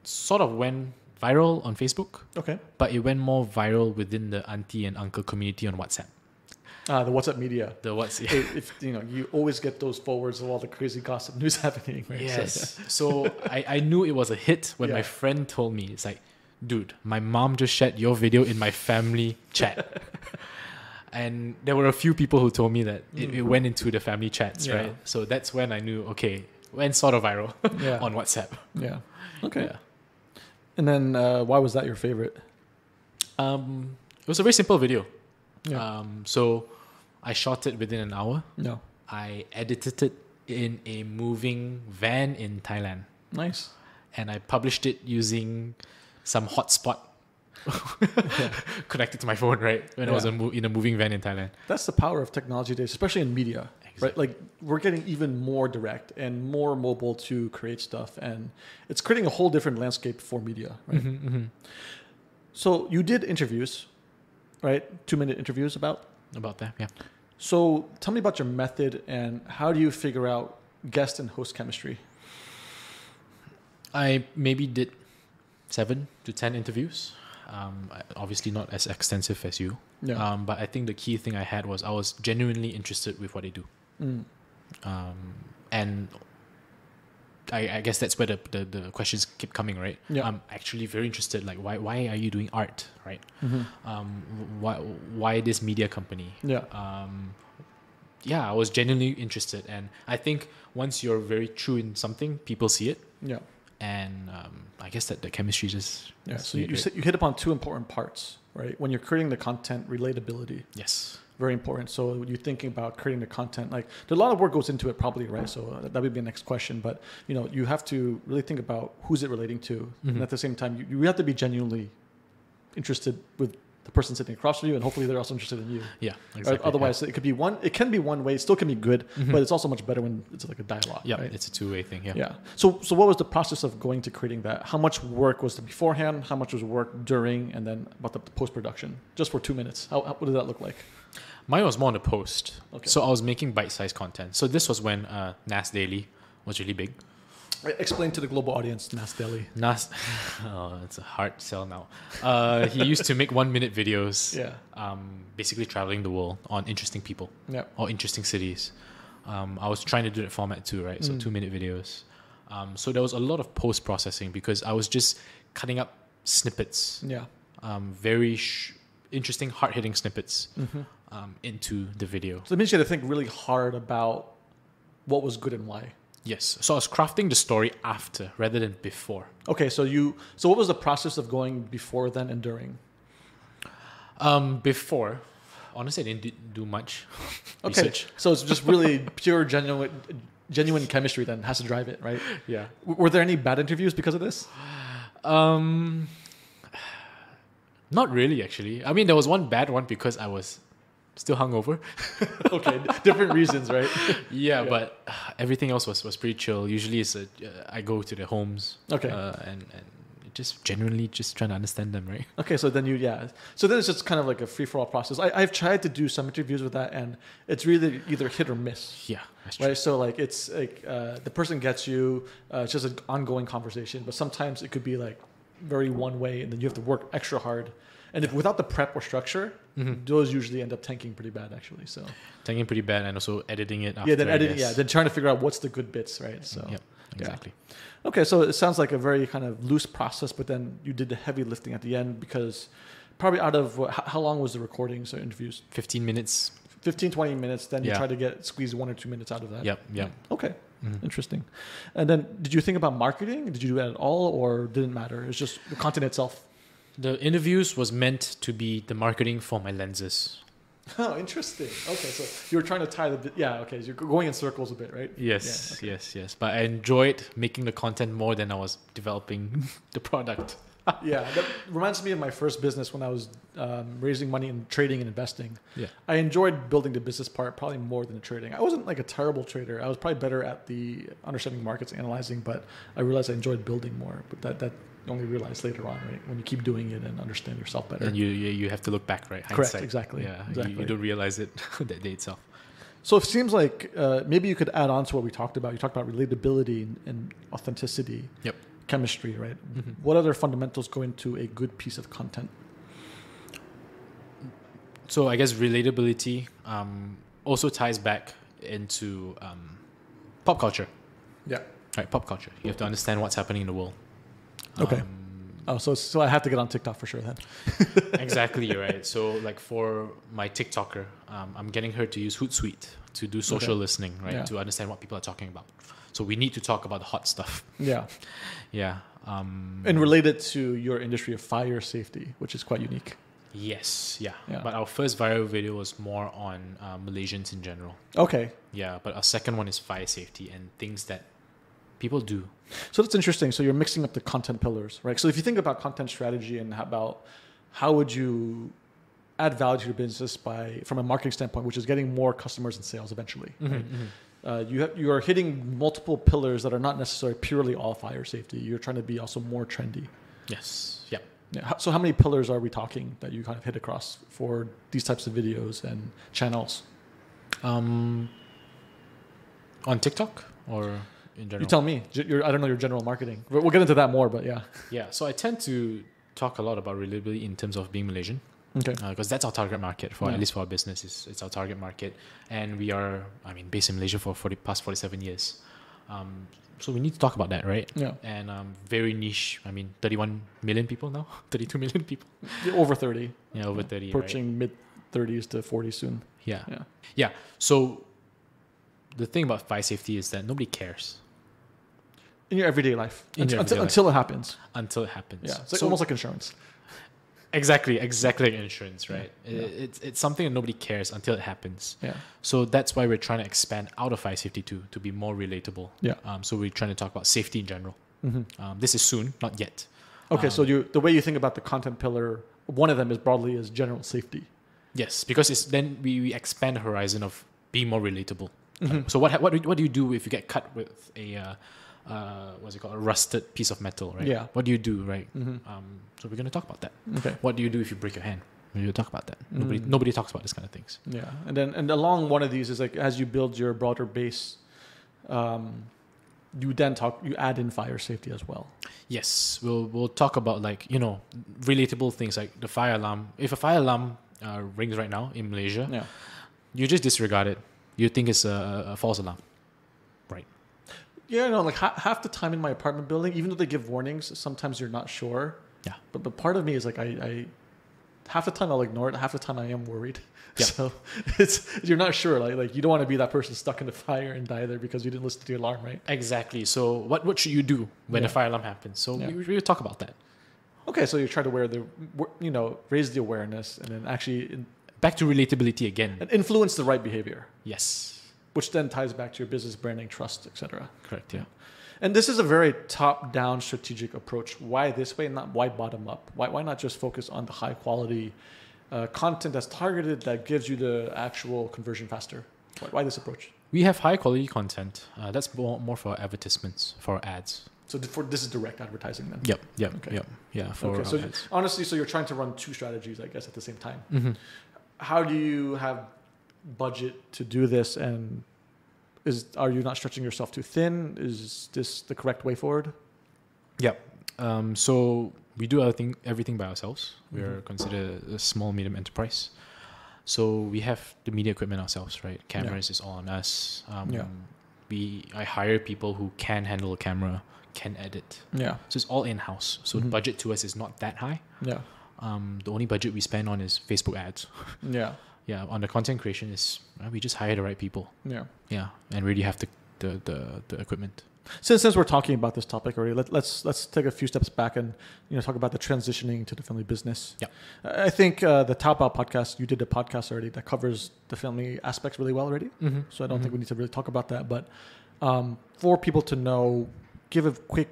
sort of went viral on Facebook, Okay. but it went more viral within the auntie and uncle community on WhatsApp. The WhatsApp media. The WhatsApp. If you always get those forwards of all the crazy gossip news happening, right? Yes. So I knew it was a hit when Yeah. my friend told me, it's like, dude, my mom just shared your video in my family chat. And there were a few people who told me that it went into the family chats, Yeah. right? So that's when I knew, okay, it went sort of viral Yeah. on WhatsApp. Yeah. Okay. Yeah. And then why was that your favorite? It was a very simple video. Yeah. So I shot it within an hour. No. I edited it in a moving van in Thailand. Nice. And I published it using some hotspot connected to my phone, right? When I was in a moving van in Thailand. That's the power of technology days, especially in media, right? Like we're getting even more direct and more mobile to create stuff, and it's creating a whole different landscape for media, right? Mm-hmm, mm-hmm. So you did interviews, right? 2-minute interviews about that, yeah. So tell me about your method and how do you figure out guest and host chemistry? I maybe did 7 to 10 interviews. Obviously not as extensive as you. Yeah. But I think the key thing I had was I was genuinely interested with what they do. Mm. And I guess that's where the questions keep coming, right? Yeah. I'm actually very interested, like why are you doing art, right? Mm-hmm. Why this media company? Yeah. Yeah, I was genuinely interested. And I think once you're very true in something, people see it. Yeah. And I guess that the chemistry just... Yeah, so you hit upon 2 important parts, right? When you're creating the content, relatability. Yes. Very important. So when you're thinking about creating the content, like there's a lot of work goes into it probably, right? So that would be the next question. But, you have to really think about who's it relating to. Mm-hmm. And at the same time, you have to be genuinely interested with the person sitting across from you, and hopefully they're also interested in you. Yeah, exactly. Right? Otherwise, it can be one way. It still can be good, Mm-hmm. but it's also much better when it's like a dialogue. Yeah, right? it's a two-way thing, yeah. Yeah. So what was the process of going to creating that? How much work was it beforehand? How much was work during? And then about the post-production? Just for 2 minutes. What did that look like? Mine was more on the post. Okay. So I was making bite-sized content. So this was when Nas Daily was really big. Explain to the global audience, Nas Daily. Nas, it's a hard sell now. He used to make 1-minute videos. Yeah. Basically traveling the world on interesting people. Yeah. Or interesting cities. I was trying to do that format too, right? So 2-minute videos. So there was a lot of post-processing because I was just cutting up snippets. Yeah. interesting, hard-hitting snippets into the video. So it means you had to think really hard about what was good and why. Yes. So I was crafting the story after rather than before. Okay, so what was the process of going before then and during? Before, honestly, I didn't do much research. So it's just really pure, genuine chemistry then has to drive it, right? Yeah. Were there any bad interviews because of this? Not really, actually. I mean, there was one bad one because I was still hungover. Okay, different reasons, right? Yeah, but everything else was pretty chill. Usually, I go to their homes. Okay. And just genuinely just trying to understand them, right? Okay, so then so then it's just kind of like a free-for-all process. I've tried to do some interviews with that, and it's really either hit or miss. Yeah, that's true. Right, so like it's like the person gets you, it's just an ongoing conversation, but sometimes it could be like very one way, and then you have to work extra hard. And if without the prep or structure, those usually end up tanking pretty bad, actually. So tanking pretty bad, and also editing it. After, yeah, then editing, then trying to figure out what's the good bits, right? So yeah, exactly. Yeah. Okay, so it sounds like a very kind of loose process, but then you did the heavy lifting at the end because probably out of how long was the recordings or interviews? 15 minutes. 15, 20 minutes. Then you try to squeeze 1 or 2 minutes out of that. Yep. Okay. Interesting. And then did you think about marketing? Did you do that at all, or didn't matter? It's just the content itself. The interviews was meant to be the marketing for my lenses. Oh, interesting. Okay, so you were trying to tie so you're going in circles a bit, right? Yes, yeah, okay. yes. But I enjoyed making the content more than I was developing the product. Yeah, that reminds me of my first business when I was raising money and trading and investing. Yeah, I enjoyed building the business part probably more than the trading. I wasn't like a terrible trader. I was probably better at the understanding markets, analyzing, but I realized I enjoyed building more. But that you only realize later on, right? When you keep doing it and understand yourself better. And you have to look back, right? Hindsight. Correct, exactly. Yeah, exactly. You don't realize it that day itself. So it seems like maybe you could add on to what we talked about. You talked about relatability and authenticity. Yep. Chemistry, right? What other fundamentals go into a good piece of content? So I guess relatability also ties back into pop culture. Yeah. Right, pop culture. You have to understand what's happening in the world. Okay. So I have to get on TikTok for sure then. Exactly, right. So like for my TikToker, I'm getting her to use Hootsuite to do social listening, right? Yeah. To understand what people are talking about. So we need to talk about the hot stuff. Yeah. Yeah. And related to your industry of fire safety, which is quite unique. Yes. Yeah. But our first viral video was more on Malaysians in general. Okay. Yeah. But our second one is fire safety and things that people do. So that's interesting. So you're mixing up the content pillars, right? So if you think about content strategy and about how would you add value to your business from a marketing standpoint, which is getting more customers and sales eventually, right? You are hitting multiple pillars that are not necessarily purely all fire safety. You're trying to be also more trendy. Yes. Yeah. So how many pillars are we talking that you kind of hit across for these types of videos and channels? On TikTok or in general? You tell me. I don't know your general marketing. We'll get into that more, but yeah. Yeah. So I tend to talk a lot about relatability in terms of being Malaysian. Okay. Because that's our target market at least for our business. It's our target market, and we are, based in Malaysia for past 47 years. So we need to talk about that, right? Yeah. And very niche. 31 million people now, 32 million people. Over 30. Yeah, over 30. Approaching mid 30s to 40 soon. Yeah. Yeah. Yeah. So the thing about fire safety is that nobody cares. In your everyday life. Until it happens. Until it happens. Yeah. It's almost like insurance. Exactly like insurance, right? Yeah. It's something that nobody cares until it happens. Yeah. So that's why we're trying to expand out of fire safety to be more relatable. Yeah. So we're trying to talk about safety in general. This is soon, not yet. Okay, so the way you think about the content pillar, one of them is broadly is general safety. Yes, because then we expand the horizon of being more relatable. So what do you do if you get cut with a what's it called, a rusted piece of metal, right? Yeah. What do you do, right? So we're going to talk about that. Okay. What do you do if you break your hand? We'll talk about that. Nobody talks about this kind of things. Yeah. And along one of these is like as you build your broader base, you add in fire safety as well. Yes. We'll talk about relatable things like the fire alarm. If a fire alarm rings right now in Malaysia, you just disregard it. You think it's a false alarm. Right. Yeah, no, like half the time in my apartment building, even though they give warnings, sometimes you're not sure. Yeah. But part of me is like, I half the time I'll ignore it. Half the time I am worried. Yeah. So you're not sure. Like you don't want to be that person stuck in the fire and die there because you didn't listen to the alarm, right? Exactly. So what should you do when a fire alarm happens? So we talk about that. Okay, so you try to raise the awareness and then actually Back to relatability again. and influence the right behavior, Yes. which then ties back to your business branding, trust, etc. Correct. Yeah. And this is a very top-down strategic approach. Why this way, not why bottom-up? Why not just focus on the high-quality content that's targeted that gives you the actual conversion faster? Why this approach? We have high quality content. That's more for advertisements, for ads. So this is direct advertising then? Yep. Okay. Yep. Yeah. For Okay, so ads. honestly, so you're trying to run two strategies, I guess, at the same time. Mm-hmm. How do you have budget to do this, and are you not stretching yourself too thin? Is this the correct way forward? Yep. So we do everything by ourselves. We are considered a small medium enterprise. So we have the media equipment ourselves, right? Cameras is all on us. I hire people who can handle a camera, can edit. Yeah. So it's all in-house. So the budget to us is not that high. Yeah. The only budget we spend on is Facebook ads. Yeah. Yeah. On the content creation we just hire the right people. Yeah. Yeah. And really have the equipment. Since we're talking about this topic already, let's take a few steps back and talk about the transitioning to the family business. Yeah. I think the Taobao podcast, you did a podcast already that covers the family aspects really well already. Mm-hmm. So I don't think we need to really talk about that. But for people to know, give a quick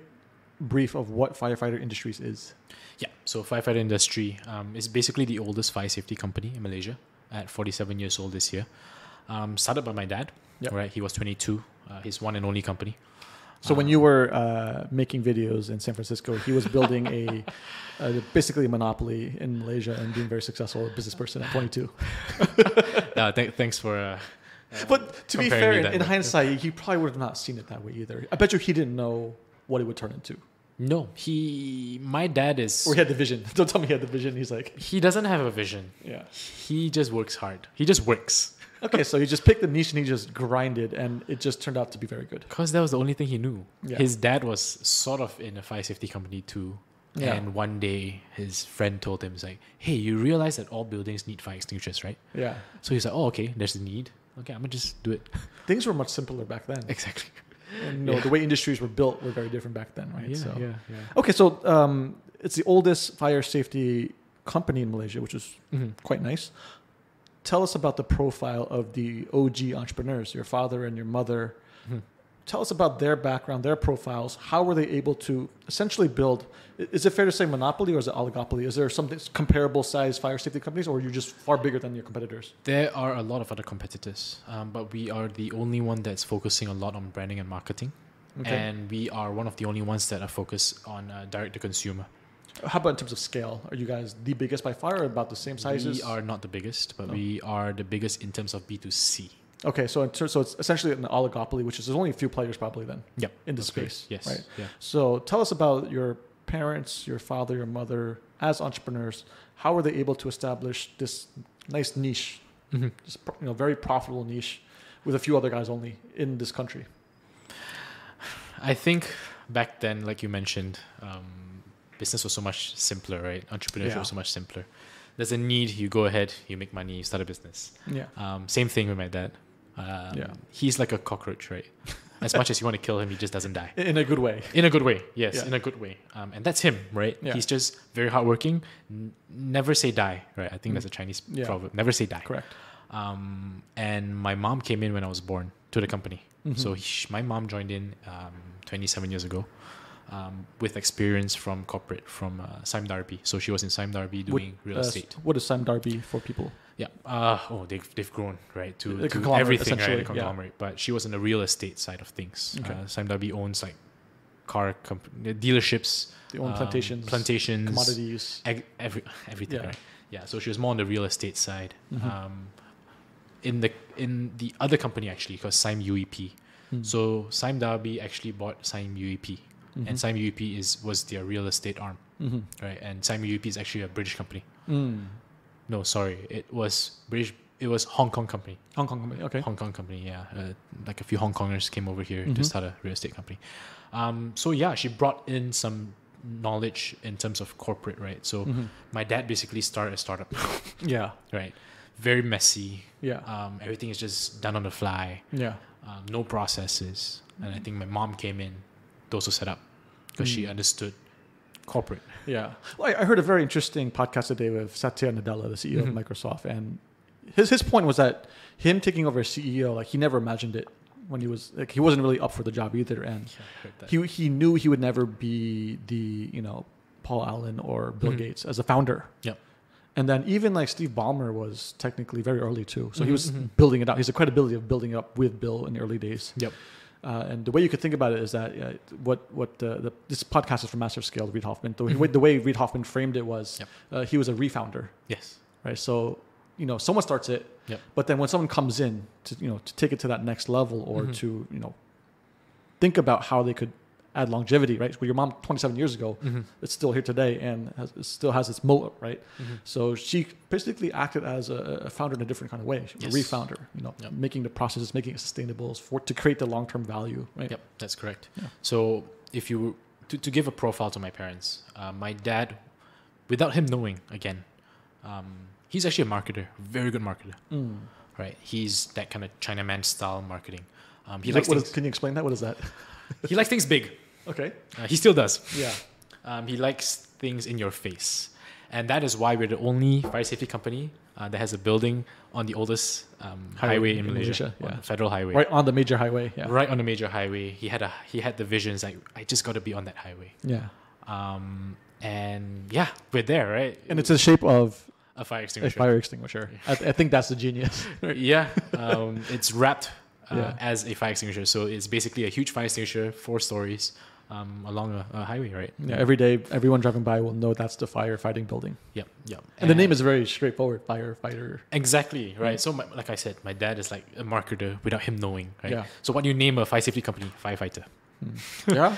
brief of what Firefighter Industries is. Yeah. So Firefighter Industry is basically the oldest fire safety company in Malaysia at 47 years old this year. Started by my dad. Yep. Right. He was 22. His one and only company. So when you were making videos in San Francisco, he was building basically a monopoly in Malaysia and being very successful a business person at 22. Thanks for. But to be fair, me in hindsight, he probably would have not seen it that way either. I bet you he didn't know what it would turn into. No, my dad is. Or he had the vision. Don't tell me he had the vision. He's like. He doesn't have a vision. Yeah. He just works hard. He just works. Okay, so he just picked the niche and he just grinded, and it just turned out to be very good. Because that was the only thing he knew. Yeah. His dad was sort of in a fire safety company too. Yeah. And one day his friend told him, he's like, hey, you realize that all buildings need fire extinguishers, right? Yeah. So he's like, oh, okay, there's a need. Okay, I'm going to just do it. Things were much simpler back then. Exactly. And the way industries were built were very different back then, right? Yeah. Okay, so it's the oldest fire safety company in Malaysia, which is quite nice. Tell us about the profile of the OG entrepreneurs, your father and your mother. Mm-hmm. Tell us about their background, their profiles. How were they able to essentially build? Is it fair to say monopoly or is it oligopoly? Is there something comparable size fire safety companies, or are you just far bigger than your competitors? There are a lot of other competitors, but we are the only one that's focusing a lot on branding and marketing. Okay. And we are one of the only ones that are focused on direct to consumer. How about in terms of scale? Are you guys the biggest by far or about the same sizes? We are not the biggest, but we are the biggest in terms of B2C. Okay, so it's essentially an oligopoly, which is there's only a few players probably then in the space. Yes. Right? Yeah. So tell us about your parents, your father, your mother, as entrepreneurs. How were they able to establish this nice niche, this very profitable niche with a few other guys only in this country? I think back then, like you mentioned, business was so much simpler, right? Entrepreneurship was so much simpler. There's a need, you go ahead, you make money, you start a business. Yeah. Same thing with my dad. He's like a cockroach, right? As much as you want to kill him, he just doesn't die. In a good way. In a good way, yes, in a good way. And that's him, right? Yeah. He's just very hardworking. Never say die, right? I think that's a Chinese proverb. Never say die. Correct. And my mom came in when I was born to the company. So my mom joined in 27 years ago. With experience from corporate, from Sime Darby. So she was in Sime Darby doing real estate. What is Sime Darby for people? Yeah. They've grown, right, to everything, right? A conglomerate. But she was in the real estate side of things. Okay. Sime Darby owns like car dealerships. They own plantations, commodities, everything, right? Yeah. So she was more on the real estate side. In the other company actually, because Sime UEP. So Sime Darby actually bought Sime UEP. And Sime UEP was their real estate arm, right? And Sime UEP is actually a British company. No, sorry, it was British. It was Hong Kong company. Hong Kong company, okay. Hong Kong company, yeah. Like a few Hong Kongers came over here to start a real estate company. So yeah, she brought in some knowledge in terms of corporate, right? So Mm-hmm. my dad basically started a startup, Yeah. right? Very messy. Yeah. Everything is just done on the fly. Yeah. No processes. And I think my mom came in, those were set up because she understood corporate. Yeah. Well, I heard a very interesting podcast today with Satya Nadella, the CEO Mm-hmm. of Microsoft, and his point was that him taking over as CEO, like he never imagined it when he was like he wasn't really up for the job either, and I heard that. he knew he would never be the Paul Allen or Bill Mhm. Gates as a founder. Yep. And then even like Steve Ballmer was technically very early too, so he was Mhm. building it out. He's the credibility of building it up with Bill in the early days. Yep. And the way you could think about it is that this podcast is from Massive Scale, Reid Hoffman. The way Reid Hoffman framed it was he was a refounder, Yes. right? So someone starts it, Yep. but then when someone comes in to take it to that next level or to think about how they could add longevity, right? Well, your mom 27 years ago, it's still here today and it still has its moat, right? So she basically acted as a founder in a different kind of way, Yes. a refounder, making the processes, making it sustainable to create the long-term value, right? Yep, that's correct. Yeah. So if you to give a profile to my parents, my dad, without him knowing, again, he's actually a marketer, very good marketer, right? He's that kind of Chinaman style marketing. He likes things, Can you explain that? What is that? he likes things big. Okay. He still does. Yeah. He likes things in your face. And that is why we're the only fire safety company that has a building on the oldest highway in Malaysia, on the federal highway. Right on the major highway. Yeah. Right on the major highway. He had the visions like, I just got to be on that highway. Yeah. And yeah, we're there, right? And it's the shape of a fire a extinguisher. fire extinguisher. I think that's the genius. Right? Yeah. It's wrapped Yeah. as a fire extinguisher. So it's basically a huge fire extinguisher, 4 stories along a highway, right? Yeah. Every day, everyone driving by will know that's the firefighting building. Yep. Yep. And the name is very straightforward, Firefighter. Exactly, right? So like I said, my dad is like a marketer without him knowing, right? Yeah. So what do you name a fire safety company? Firefighter. Yeah.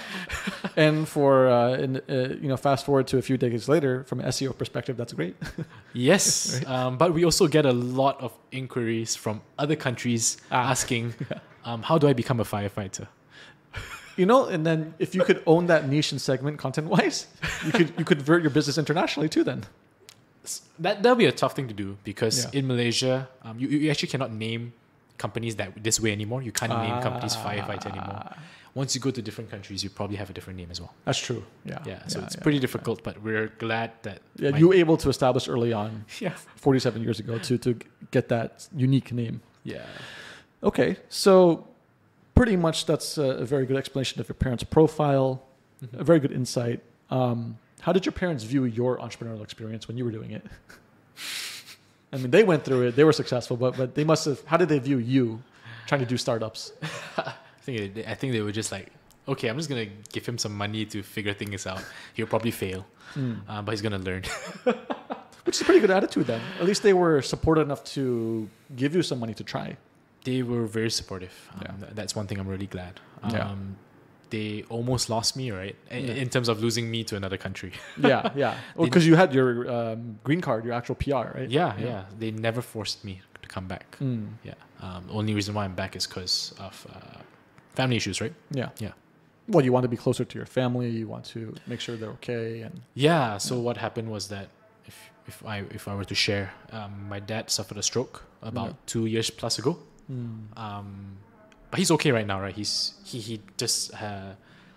And for, fast forward to a few decades later, from an SEO perspective, that's great. Yes. But we also get a lot of inquiries from other countries asking, how do I become a firefighter? And then if you could own that niche and segment content-wise, you could convert your business internationally too then. That'll be a tough thing to do because Yeah. in Malaysia, you actually cannot name companies this way anymore. You can't name companies firefighter anymore. Once you go to different countries, you probably have a different name as well. That's true. Yeah. Yeah, so it's pretty difficult, but we're glad that... Yeah, you were able to establish early on, Yeah. 47 years ago, to get that unique name. Yeah. Okay, so pretty much that's a very good explanation of your parents' profile, a very good insight. How did your parents view your entrepreneurial experience when you were doing it? I mean, they went through it, they were successful, but they must have, how did they view you trying to do startups? I think they were just like, okay, I'm just going to give him some money to figure things out. He'll probably fail, but he's going to learn. Which is a pretty good attitude then. At least they were supportive enough to give you some money to try. They were very supportive. That's one thing I'm really glad. They almost lost me, right? In terms of losing me to another country. Yeah. Well, because you had your green card, your actual PR, right? Yeah. They never forced me to come back. Yeah. Only reason why I'm back is because of family issues, right? Yeah. Yeah. Well, you want to be closer to your family. You want to make sure they're okay. And yeah. So what happened was that if I were to share, my dad suffered a stroke about 2 years plus ago. But he's okay right now, right? He just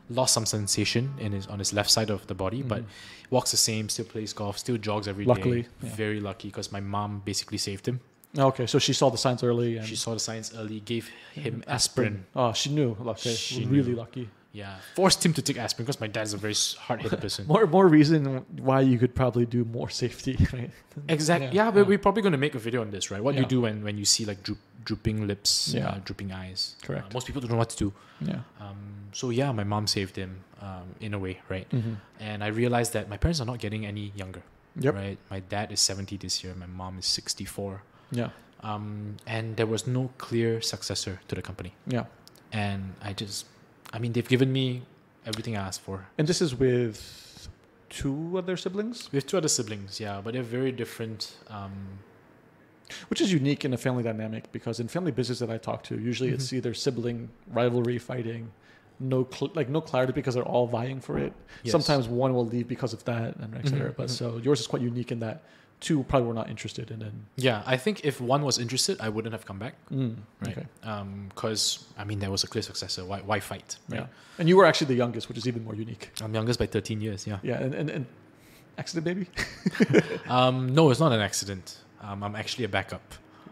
lost some sensation on his left side of the body, but walks the same, still plays golf, still jogs every day. Luckily, very lucky because my mom basically saved him. Okay, so she saw the signs early. And she saw the signs early, gave him aspirin. Oh, she knew. Okay, She really knew. lucky. Yeah, forced him to take aspirin because my dad's a very hard-headed person. More reason why you could probably do more safety, right? Exactly. Yeah, but we're probably going to make a video on this, right? What do you do when you see like drooping lips, drooping eyes? Correct. Most people don't know what to do. Yeah. So yeah, my mom saved him in a way, right? And I realized that my parents are not getting any younger. Yep. Right. My dad is 70 this year. My mom is 64. Yeah. And there was no clear successor to the company. Yeah. And they've given me everything I asked for. And this is with 2 other siblings? We have 2 other siblings, yeah, but they're very different. Which is unique in a family dynamic because in family business that I talk to, usually it's either sibling rivalry fighting no clarity because they're all vying for it. Yes. Sometimes one will leave because of that, and et cetera. But so yours is quite unique in that two probably were not interested, and then Yeah, I think if one was interested, I wouldn't have come back. Right. okay. Because, I mean, there was a clear successor. Why fight? Right? Yeah, and you were actually the youngest, which is even more unique. I'm youngest by 13 years, yeah. Yeah, and accident baby. No, it's not an accident. I'm actually a backup.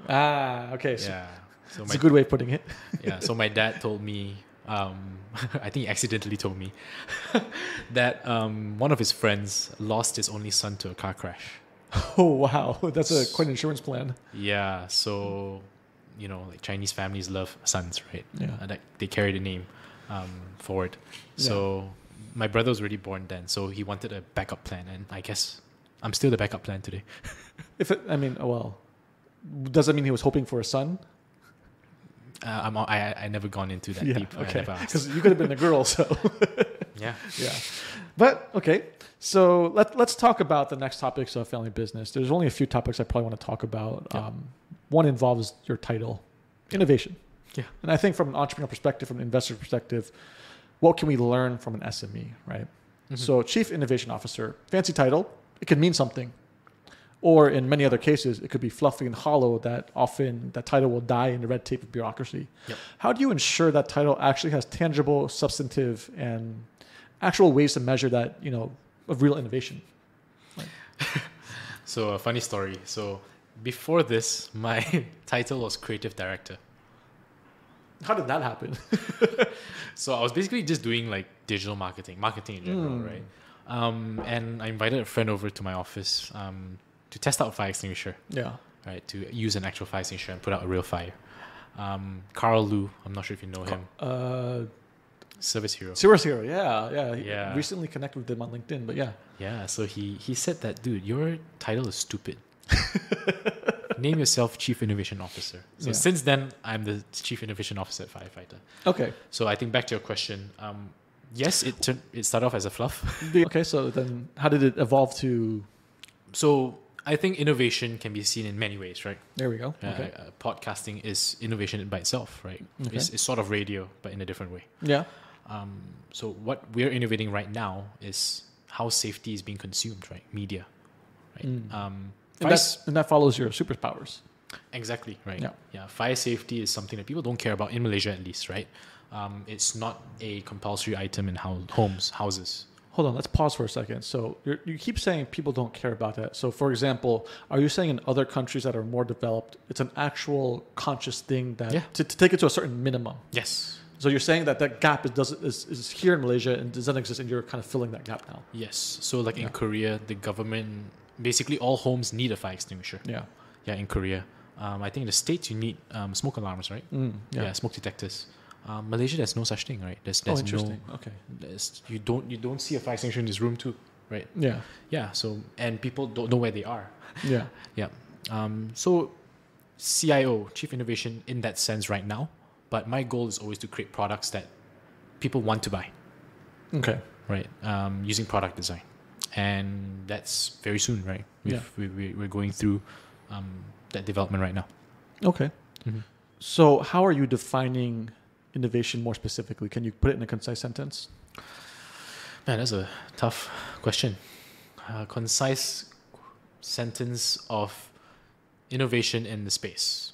Okay. So Yeah. So it's a good way of putting it. yeah. So my dad told me, I think he accidentally told me that one of his friends lost his only son to a car crash. Oh wow, that's quite an insurance plan. Yeah. So, like Chinese families love sons, right? Yeah. That they carry the name forward. So my brother was already born then, so he wanted a backup plan, and I guess I'm still the backup plan today. Does that mean he was hoping for a son? I never gone into that deep. Okay. I never asked. Because you could have been a girl, so Yeah. yeah. But okay, so let's talk about the next topics of family business. There's only a few topics I probably want to talk about. Yeah. One involves your title, innovation. Yeah. And I think from an entrepreneur perspective, from an investor perspective, what can we learn from an SME, right? Mhm. So Chief Innovation Officer, fancy title, it could mean something. Or in many other cases, it could be fluffy and hollow that often that title will die in the red tape of bureaucracy. Yep. How do you ensure that title actually has tangible, substantive, and actual ways to measure that, of real innovation? So a funny story. So before this, my title was creative director. How did that happen? So I was basically just doing like digital marketing in general, right? And I invited a friend over to my office to test out a fire extinguisher, Yeah. right? To use an actual fire extinguisher and put out a real fire. Carl Lu, I'm not sure if you know him. Service hero. Serious Hero, yeah. Yeah. Recently connected with him on LinkedIn, but yeah. Yeah, so he said that, dude, your title is stupid. Name yourself Chief Innovation Officer. So since then, I'm the Chief Innovation Officer at Firefighter. Okay. So I think back to your question, yes, it started off as a fluff. Okay, so then how did it evolve to... So I think innovation can be seen in many ways, right? There we go. Okay. Podcasting is innovation by itself, right? Okay. It's sort of radio, but in a different way. Yeah. So what we're innovating right now is how safety is being consumed, right? Media, right? And that follows your superpowers. Exactly, right? Yeah. Fire safety is something that people don't care about in Malaysia, at least, right? It's not a compulsory item in houses. Hold on, let's pause for a second. So you keep saying people don't care about that. So for example, are you saying in other countries that are more developed, it's an actual conscious thing that to take it to a certain minimum? Yes. So you're saying that gap is here in Malaysia and doesn't exist, and you're kind of filling that gap now. Yes. So like in Korea, the government, basically all homes need a fire extinguisher. Yeah. Yeah, in Korea. I think in the States you need smoke alarms, right? Yeah, smoke detectors. Malaysia, there's no such thing, right? There's interesting. no, Okay. you don't see a fire extinguisher in this room too, right? Yeah. Yeah. So and people don't know where they are. Yeah. Yeah. So CIO, Chief Innovation, in that sense right now. But my goal is always to create products that people want to buy. Okay. Right. Using product design, and that's very soon, right? We're going through that development right now. Okay. Mm-hmm. So how are you defining innovation more specifically? Can you put it in a concise sentence? Man, that's a tough question. Concise sentence of innovation in the space.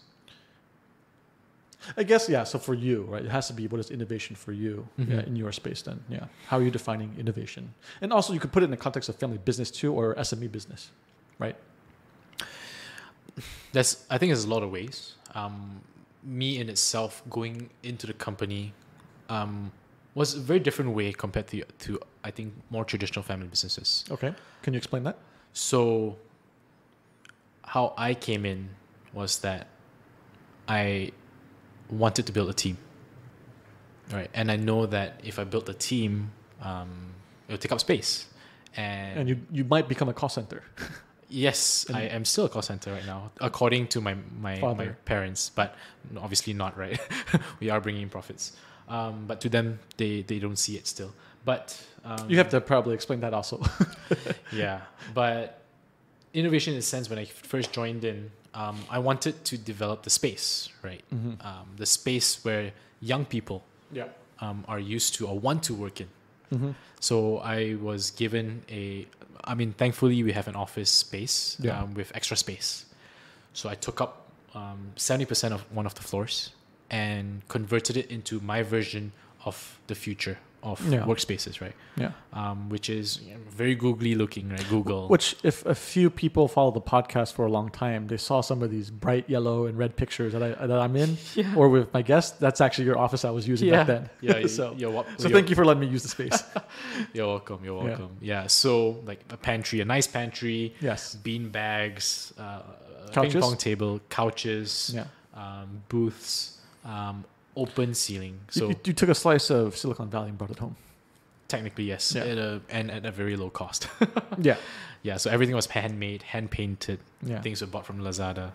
I guess, yeah. So for you, right, it has to be what is innovation for you in your space then. Yeah. How are you defining innovation? And also you could put it in the context of family business too, or SME business, right? I think there's a lot of ways. Me in itself going into the company was a very different way compared to I think more traditional family businesses. Okay. Can you explain that? So how I came in was that I wanted to build a team, right? And I know that if I built a team, it would take up space, and you might become a call center. Yes, I am still a call center right now, according to my parents, but obviously not, right? We are bringing in profits, but to them they don't see it still. But you have to probably explain that also. Yeah, but innovation in a sense, when I first joined in, I wanted to develop the space, right? The space where young people are used to or want to work in. Mm-hmm. So I was given thankfully we have an office space with extra space. So I took up 70% of one of the floors and converted it into my version of the future of workspaces, right? Yeah. Which is very googly looking, right? Google. Which, if a few people follow the podcast for a long time, they saw some of these bright yellow and red pictures that I'm in, or with my guests. That's actually your office I was using back then. Yeah. So thank you for letting me use the space. You're welcome. You're welcome. Yeah. So like a nice pantry. Yes. Bean bags. Couches. Ping pong table. Couches. Yeah. Booths. Open ceiling. So you took a slice of Silicon Valley and brought it home. Technically, yes. Yeah. At a very low cost. Yeah. Yeah. So everything was handmade, hand painted. Yeah. Things were bought from Lazada.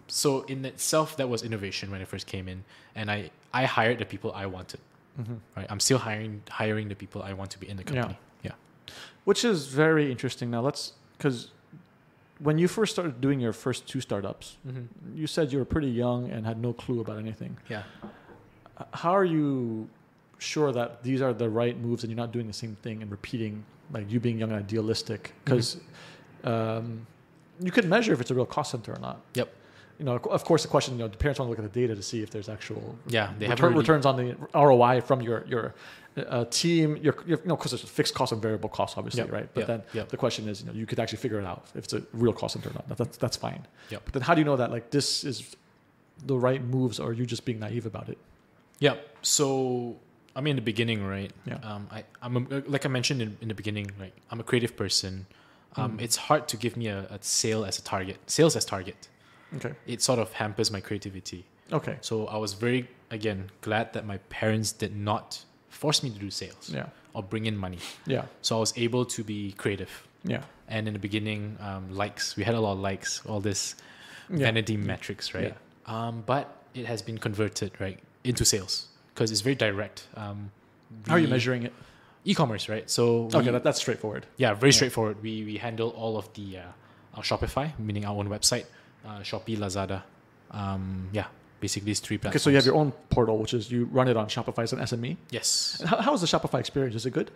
So in itself, that was innovation when I first came in, and I hired the people I wanted. Mm-hmm. Right. I'm still hiring the people I want to be in the company. Yeah. Which is very interesting. Now because when you first started doing your first 2 startups, you said you were pretty young and had no clue about anything. Yeah. How are you sure that these are the right moves and you're not doing the same thing and repeating, like you being young and idealistic? Because you can measure if it's a real cost center or not. Yep. Of course, the question, the parents want to look at the data to see if there's actual returns on the ROI from your team. Because there's a fixed cost and variable cost, obviously, right? But then the question is, you could actually figure it out if it's a real cost center or not. That's fine. Yep. But then how do you know that this is the right moves, or are you just being naive about it? Yeah. So in the beginning, right? Yeah. I'm like I mentioned in the beginning, like I'm a creative person. It's hard to give me a sales as target. Okay. It sort of hampers my creativity. Okay. So I was very, again, glad that my parents did not force me to do sales or bring in money. Yeah. So I was able to be creative. Yeah. And in the beginning, likes, we had a lot of likes, all this vanity metrics, right? Yeah. But it has been converted, right, into sales because it's very direct. How are you measuring it? E-commerce, right? So that's straightforward. Yeah, very straightforward. We handle all of the our Shopify, meaning our own website, Shopee, Lazada. Basically these 3 platforms. Okay, so you have your own portal, which is you run it on Shopify as an SME? Yes. And how is the Shopify experience? Is it good?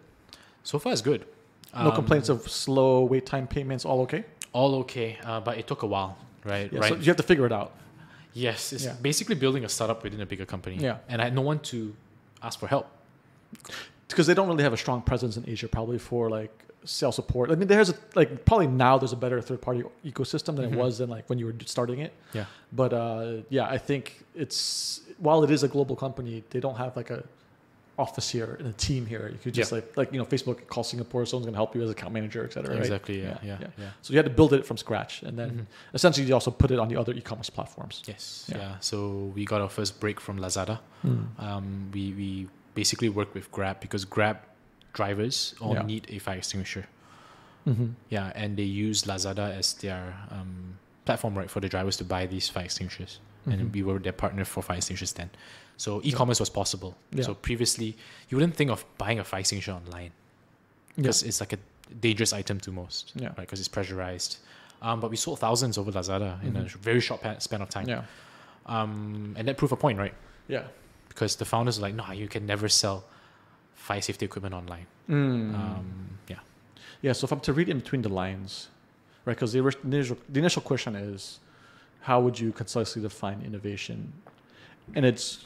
So far, it's good. No complaints of slow wait time payments, all okay? All okay, but it took a while, right? Yeah, right. So you have to figure it out. Yes, it's basically building a startup within a bigger company. Yeah. And I had no one to ask for help. Because they don't really have a strong presence in Asia, probably for like sales support. I mean, probably now there's a better third-party ecosystem than it was in when you were starting it. Yeah. But I think while it is a global company, they don't have like a office here and a team here. You could just Facebook call Singapore, someone's going to help you as account manager, et cetera. Exactly. Right? Yeah. So you had to build it from scratch, and then essentially you also put it on the other e-commerce platforms. Yes. Yeah. So we got our first break from Lazada. We basically work with Grab because Grab drivers all need a fire extinguisher. Yeah, and they use Lazada as their platform, right, for the drivers to buy these fire extinguishers. And we were their partner for fire extinguishers then. So e-commerce was possible. Yeah. So previously, you wouldn't think of buying a fire extinguisher online because it's like a dangerous item to most, right? Because it's pressurized. But we sold thousands over Lazada in a very short span of time. Yeah. And that proved a point, right? Yeah. Because the founders were like, no, you can never sell fire safety equipment online. Yeah, so if I'm to read in between the lines, right, because the initial question is, how would you concisely define innovation? And it's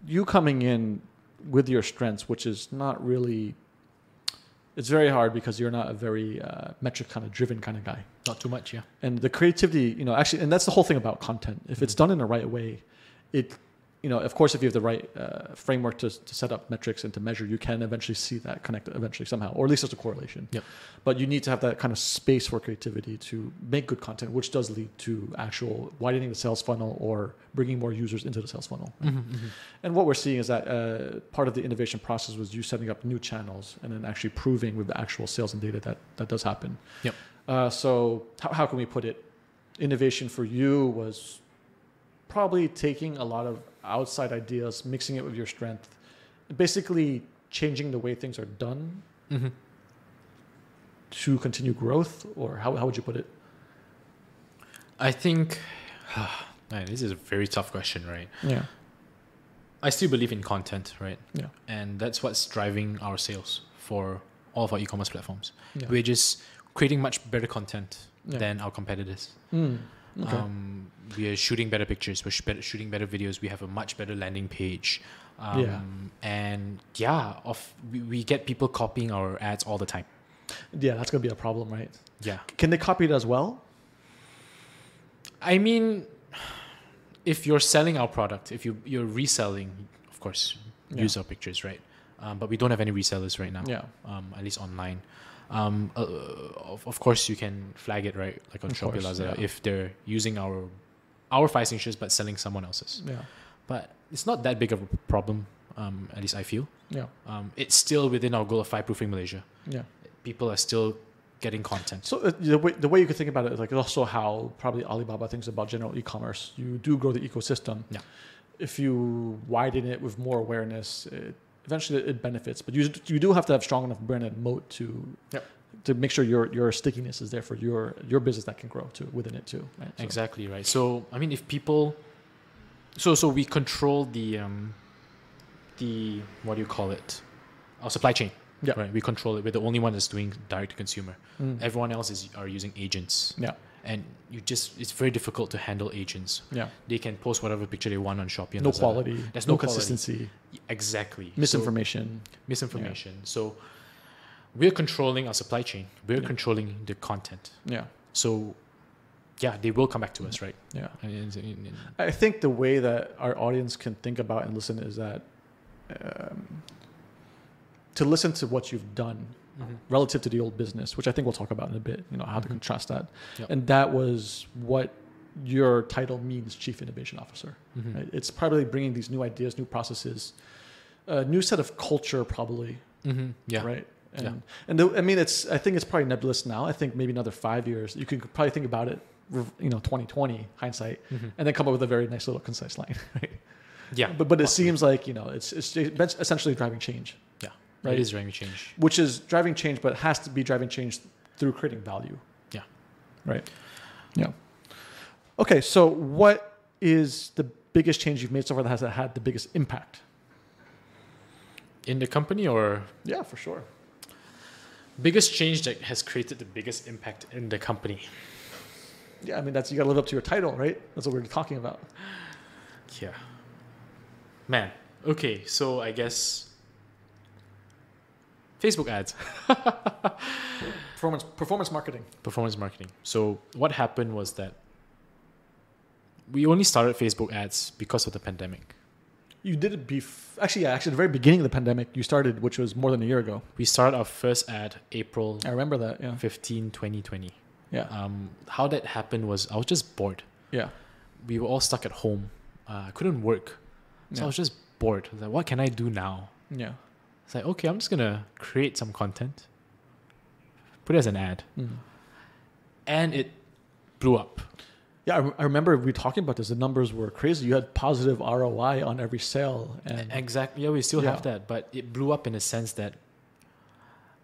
you coming in with your strengths, which is not really, it's very hard because you're not a very metric kind of driven kind of guy. Not too much, yeah. And the creativity, actually, and that's the whole thing about content. If it's done in the right way, of course, if you have the right framework to set up metrics and to measure, you can eventually see that connect eventually somehow, or at least there's a correlation. Yep. But you need to have that kind of space for creativity to make good content, which does lead to actual widening the sales funnel or bringing more users into the sales funnel. And what we're seeing is that part of the innovation process was you setting up new channels and then actually proving with the actual sales and data that does happen. Yep. So how can we put it? Innovation for you was probably taking a lot of outside ideas, mixing it with your strength, basically changing the way things are done to continue growth, or how would you put it? I think this is a very tough question, right? Yeah. I still believe in content, right? Yeah. And that's what's driving our sales for all of our e-commerce platforms. Yeah. We're just creating much better content Yeah. than our competitors. Okay. We are shooting better pictures. We're shooting better videos. We have a much better landing page. And we get people copying our ads all the time. Yeah, that's going to be a problem, right? Yeah. Can they copy it as well? I mean, if you're selling our product, if you're reselling, of course, use our pictures, right? But we don't have any resellers right now. Yeah. At least online. Of course, you can flag it, right? Like on Shopee, Lazada, if they're using our fire extinguishers but selling someone else's. Yeah. But it's not that big of a problem, at least I feel. Yeah. It's still within our goal of fireproofing Malaysia. Yeah. People are still getting content. So the way you could think about it is like also how probably Alibaba thinks about general e-commerce. You do grow the ecosystem. Yeah. If you widen it with more awareness, eventually it benefits. But you do have to have strong enough brand and moat to make sure your stickiness is there for your business that can grow too within it too. Right? So. Exactly right. So I mean, if people, so we control the what do you call it? Our supply chain. Yeah. Right. We control it. We're the only one that's doing direct to consumer. Everyone else are using agents. Yeah. And it's very difficult to handle agents. Yeah. They can post whatever picture they want on Shopee. And No Lazada. quality. There's no quality. consistency. Exactly. Misinformation. Misinformation. Yeah. So we're controlling our supply chain. We're controlling the content. Yeah. So yeah, they will come back to us, right? Yeah. And I think the way that our audience can think about and listen is that to listen to what you've done relative to the old business, which I think we'll talk about in a bit, how to contrast that. Yep. And that was what your title means, Chief Innovation Officer. Right? It's probably bringing these new ideas, new processes, a new set of culture probably. Yeah. Right. I think it's probably nebulous now. I think maybe another 5 years, you could probably think about it, 2020 hindsight, and then come up with a very nice little concise line. Right? Yeah. But it seems like, it's essentially driving change. Yeah. Right? It is driving change. Which is driving change, but it has to be driving change through creating value. Yeah. Right. Yeah. Okay. So what is the biggest change you've made so far that has had the biggest impact? In the company or? Yeah, for sure. Biggest change that has created the biggest impact in the company. Yeah. I mean, you got to live up to your title, right? That's what we're talking about. Yeah. Man. Okay. So I guess Facebook ads. Performance marketing. Performance marketing. So what happened was that we only started Facebook ads because of the pandemic. You did it actually the very beginning of the pandemic you started, which was more than a year ago. We started our first ad April I remember that, yeah. 15, 2020. Yeah. How that happened was I was just bored. Yeah. We were all stuck at home. I couldn't work. So I was just bored. I was like, what can I do now? Yeah. It's like, okay, I'm just going to create some content, put it as an ad. And it blew up. Yeah, I remember we talking about this. The numbers were crazy. You had positive ROI on every sale. And exactly. Yeah, we still have that. But it blew up in the sense that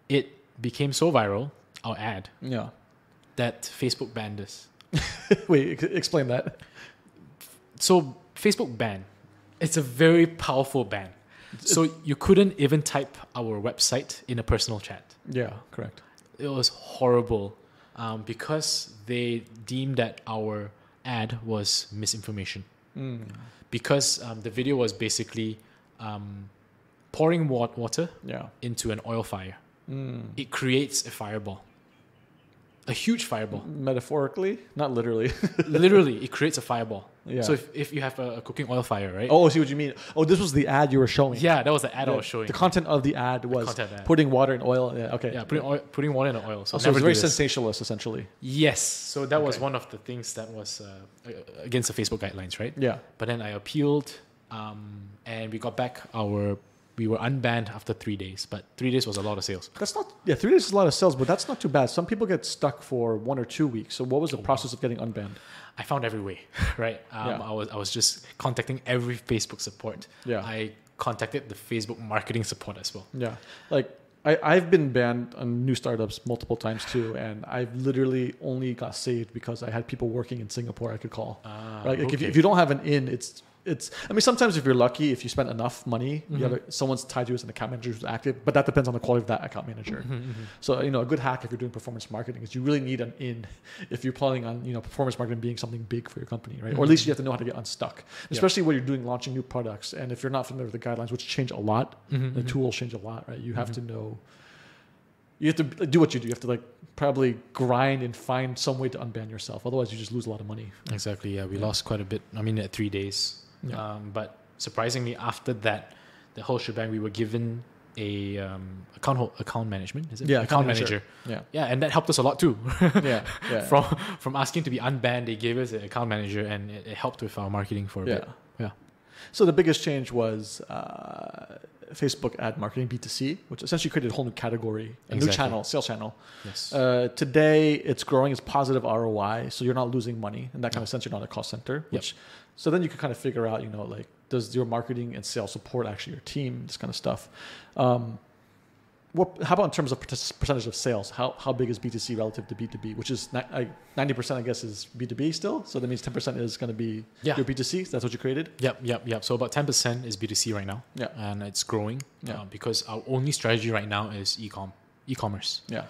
it became so viral, our ad, that Facebook banned us. Wait, explain that. So Facebook ban. It's a very powerful ban. So you couldn't even type our website in a personal chat. Yeah, correct. It was horrible because they deemed that our ad was misinformation. Because the video was basically pouring water into an oil fire. It creates a fireball. A huge fireball. Metaphorically, not literally. Literally, it creates a fireball. Yeah. So if you have a cooking oil fire, right? Oh, I see what you mean. Oh, this was the ad you were showing. Yeah, that was the ad I was showing. The content of the ad was putting water in oil. Yeah, okay. Yeah, putting water in the oil. So, it was very sensationalist, essentially. Yes. So that was one of the things that was against the Facebook guidelines, right? Yeah. But then I appealed, and we got back we were unbanned after 3 days, but 3 days was a lot of sales. 3 days is a lot of sales, but that's not too bad. Some people get stuck for 1 or 2 weeks. So what was the process of getting unbanned? I found every way, right? I was just contacting every Facebook support. Yeah. I contacted the Facebook marketing support as well. Yeah. Like I've been banned on new startups multiple times too, and I've literally only got saved because I had people working in Singapore I could call. Right? Like if you don't have an in, it's I mean, sometimes if you're lucky, if you spend enough money, you have someone's tied to you as an account manager who's active, but that depends on the quality of that account manager. So, a good hack if you're doing performance marketing is you really need an in if you're planning on, performance marketing being something big for your company, right? Or at least you have to know how to get unstuck, especially when you're launching new products. And if you're not familiar with the guidelines, which change a lot, the tools change a lot, right? You have to know, you have to do what you do. You have to probably grind and find some way to unban yourself. Otherwise you just lose a lot of money. Exactly. Yeah. We lost quite a bit. I mean, at 3 days. Yeah. But surprisingly, after that, the whole shebang, we were given a account management. Is it? Yeah, account manager. Yeah. Yeah, and that helped us a lot too. Yeah. From asking to be unbanned, they gave us an account manager, and it helped with our marketing for a bit. Yeah. So the biggest change was Facebook ad marketing, B2C, which essentially created a whole new category, a new channel, sales channel. Yes. Today, it's growing as positive ROI, so you're not losing money. In that kind of sense, you're not a cost center. So then you can kind of figure out, does your marketing and sales support actually your team, this kind of stuff. How about in terms of percentage of sales? How big is B2C relative to B2B, which is 90%, I guess, is B2B still? So that means 10% is going to be your B2C? That's what you created? Yep. So about 10% is B2C right now. Yeah. And it's growing because our only strategy right now is e-commerce. Yeah.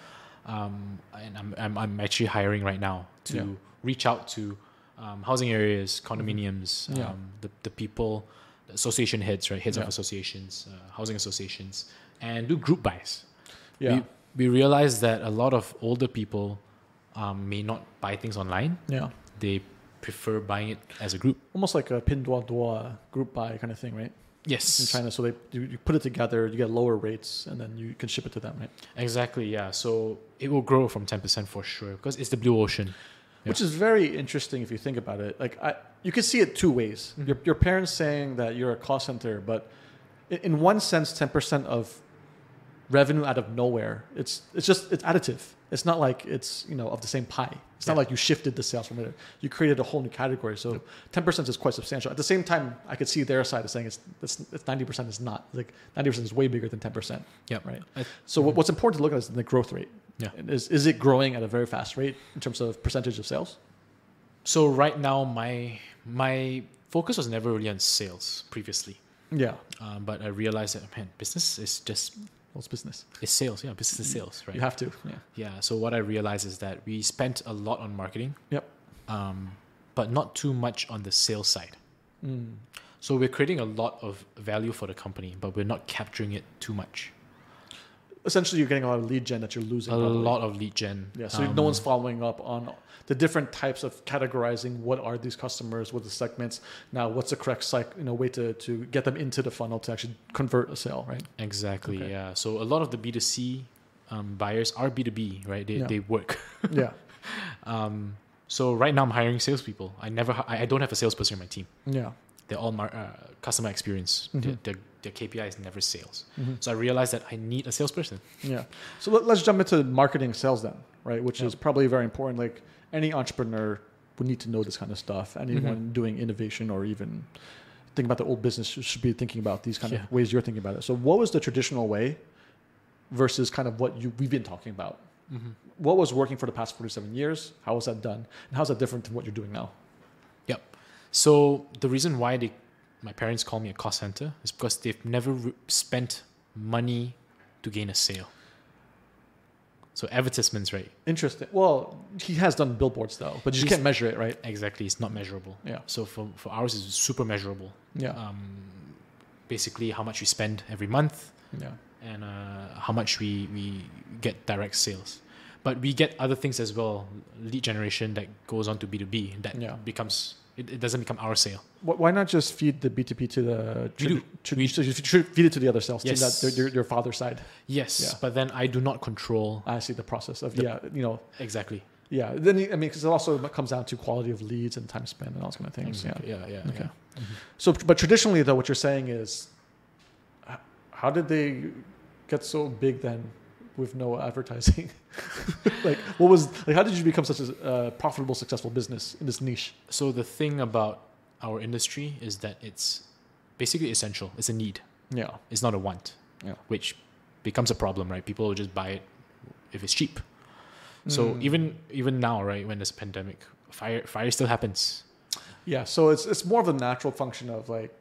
And I'm actually hiring right now to reach out to housing areas, condominiums, the people, the association heads, right? Heads of associations, housing associations, and do group buys. Yeah. We realize that a lot of older people may not buy things online. Yeah. They prefer buying it as a group. Almost like a Pinduoduo group buy kind of thing, right? Yes. In China. So you put it together, you get lower rates, and then you can ship it to them, right? Exactly, yeah. So it will grow from 10% for sure because it's the blue ocean. Yeah. Which is very interesting if you think about it. You can see it two ways. Your parents saying that you're a cost center, but in one sense, 10% of revenue out of nowhere, it's additive. It's not like it's of the same pie. It's not like you shifted the sales from it. You created a whole new category. So 10% is quite substantial. At the same time, I could see their side of saying it's 90% is not. 90% is way bigger than 10%. Yeah. Right. So what's important to look at is the growth rate. Yeah. Is it growing at a very fast rate in terms of percentage of sales? So right now, my focus was never really on sales previously. Yeah. But I realized that business is just. What's business? It's sales. Yeah, business is sales, right? You have to. Yeah. Yeah. So what I realized is that we spent a lot on marketing. Yep. But not too much on the sales side. So we're creating a lot of value for the company, but we're not capturing it too much. Essentially, you're getting a lot of lead gen that you're losing. A lot of lead gen. Yeah, so no one's following up on the different types of categorizing. What are these customers? What are the segments? Now, what's the correct way to get them into the funnel to actually convert a sale, right? Exactly. Okay. Yeah. So a lot of the B2C buyers are B2B, right? They work. Yeah. So right now I'm hiring salespeople. I don't have a salesperson in my team. Yeah. They're all customer experience. Their KPI is never sales. So I realized that I need a salesperson. Yeah. So let's jump into marketing sales then, right? Which is probably very important. Like any entrepreneur would need to know this kind of stuff. Anyone doing innovation or even thinking about the old business should be thinking about these kind of ways you're thinking about it. So what was the traditional way versus kind of what we've been talking about? What was working for the past 47 years? How was that done? And how's that different than what you're doing now? Yep. So the reason why my parents call me a cost center is because they've never spent money to gain a sale. So advertisements, right? Interesting. Well, he has done billboards though, but you just can't measure it, right? Exactly. It's not measurable. Yeah. So for ours, it's super measurable. Yeah. Basically, how much we spend every month. Yeah. And how much we get direct sales. But we get other things as well, lead generation that goes on to B2B that becomes... It doesn't become our sale. Why not just feed the B2B to the... feed it to the other sales team, that your father's side. Yes, but then I do not control... I see the process of, Exactly. Yeah, then because it also comes down to quality of leads and time spent and all those kind of things. Exactly. Yeah. Okay. Yeah. So, but traditionally though, what you're saying is, how did they get so big then with no advertising? How did you become such a profitable, successful business in this niche? So the thing about our industry is that it's basically essential. It's a need. Yeah. It's not a want. Yeah. Which becomes a problem, right? People will just buy it if it's cheap. So even now, right, when there's a pandemic, fire still happens. Yeah, so it's more of a natural function of like,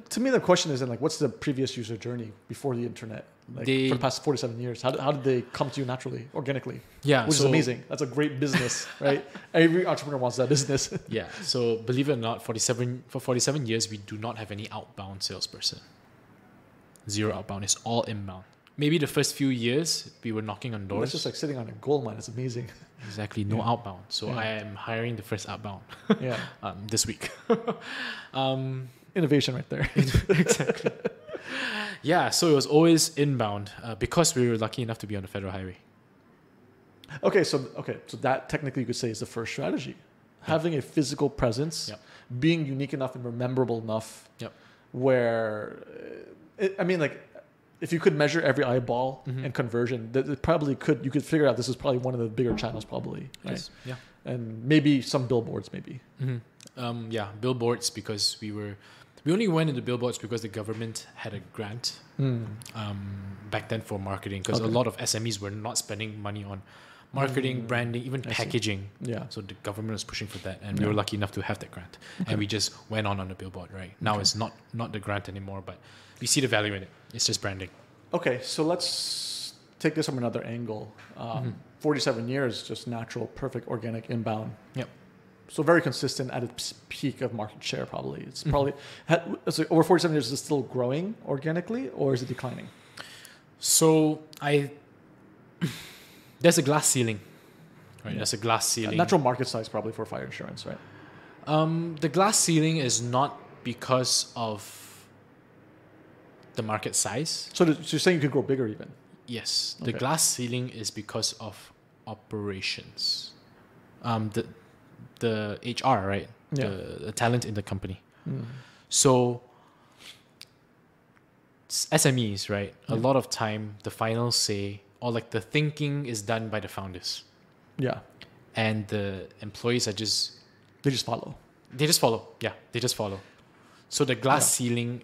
to me the question isn't like what's the previous user journey before the internet, like for the past 47 years, how did they come to you naturally, organically? Yeah, which is amazing. That's a great business, right? Every entrepreneur wants that business. Yeah, so believe it or not, 47 years we do not have any outbound salesperson. Zero outbound. It's all inbound. Maybe the first few years we were knocking on doors. That's just like sitting on a gold mine. It's amazing. Exactly, no outbound. So I am hiring the first outbound. Yeah, this week. Innovation right there. Exactly. Yeah, so it was always inbound because we were lucky enough to be on the federal highway. Okay, so that technically you could say is the first strategy. Having a physical presence, being unique enough and memorable enough, where if you could measure every eyeball and conversion, that probably you could figure out this is probably one of the bigger channels, probably, right? Yes. Yeah. And maybe some billboards, maybe. Billboards, because we only went into billboards because the government had a grant back then for marketing, because a lot of SMEs were not spending money on marketing, branding, even packaging. Yeah. So the government was pushing for that, and we were lucky enough to have that grant, and we just went on the billboard. Right now, it's not the grant anymore, but we see the value in it. It's just branding. Okay, so let's take this from another angle. 47 years, just natural, perfect, organic, inbound. Yep. So very consistent at its peak of market share, probably. It's probably so over 47 years. Is it still growing organically, or is it declining? So there's a glass ceiling, right? Yeah. There's a glass ceiling. Natural market size probably for fire insurance, right? The glass ceiling is not because of the market size. So you're saying you could grow bigger even? Yes. The glass ceiling is because of operations. The HR, right? Yeah. The talent in the company. So SMEs, right? A lot of time the final say, or like the thinking is done by the founders. Yeah. And the employees are they just follow. They just follow. Yeah. They just follow. So the glass ceiling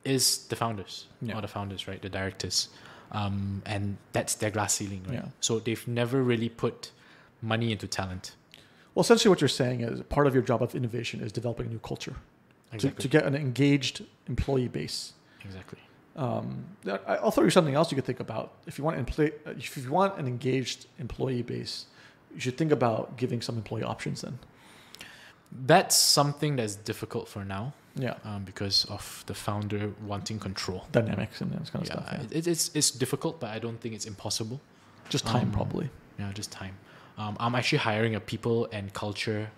is the founders, or the founders, right? The directors. And that's their glass ceiling, right? Yeah. So they've never really put money into talent. Well, essentially what you're saying is part of your job of innovation is developing a new culture. Exactly. To get an engaged employee base. Exactly. I'll throw you something else you could think about. If you want an engaged employee base, you should think about giving some employee options then. That's something that's difficult for now. Yeah. Because of the founder wanting control. Dynamics and that kind of stuff. Yeah. It's difficult, but I don't think it's impossible. Just time, probably. Yeah, just time. I'm actually hiring a people and culture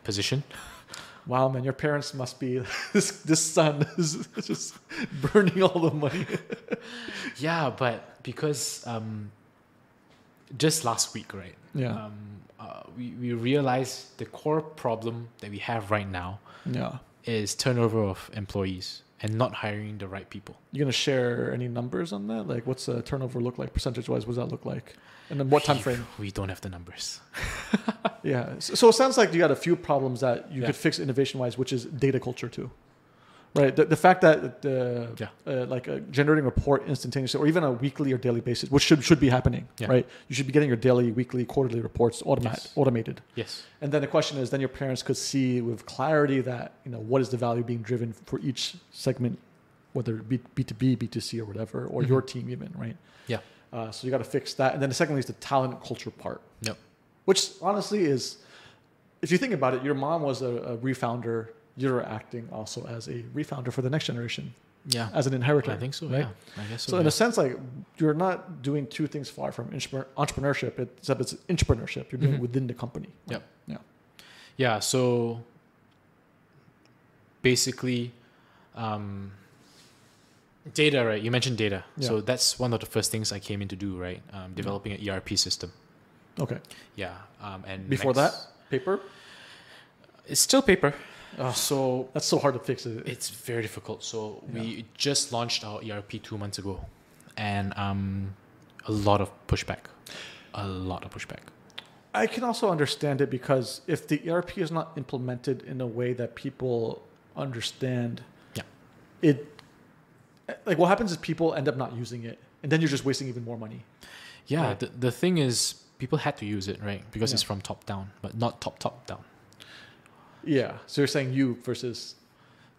position. Wow, man, your parents must be this son is just burning all the money. Yeah, but because just last week, right? Yeah. We realized the core problem that we have right now is turnover of employees and not hiring the right people. You gonna share any numbers on that? Like, what's the turnover look like percentage-wise? What does that look like? And then what time frame? We don't have the numbers. Yeah. So it sounds like you got a few problems that you could fix innovation-wise, which is data culture too. Right. The fact that generating report instantaneously, or even a weekly or daily basis, which should be happening, right? You should be getting your daily, weekly, quarterly reports automated. Yes. And then the question is, then your parents could see with clarity that, what is the value being driven for each segment, whether it be B2B, B2C, or whatever, or your team even, right? Yeah. So you got to fix that. And then the secondly is the talent culture part. Yep. Which honestly is, if you think about it, your mom was a refounder. You're acting also as a refounder for the next generation. Yeah. As an inheritor. I think so, right? Yeah. I guess so. So in a sense, like, you're not doing two things far from entrepreneurship, except it's entrepreneurship. You're doing it within the company. Right? Yep. Yeah. Yeah. So basically, data, right? You mentioned data. Yeah. So that's one of the first things I came in to do, right? Developing an ERP system. Okay. Yeah. And before that, paper? It's still paper. So that's so hard to fix. It's very difficult. So we just launched our ERP 2 months ago, and a lot of pushback. I can also understand it, because if the ERP is not implemented in a way that people understand, like what happens is people end up not using it, and then you're just wasting even more money. Yeah. Right? The thing is, people had to use it, right? Because it's from top down, but not top down. Yeah. So you're saying you versus.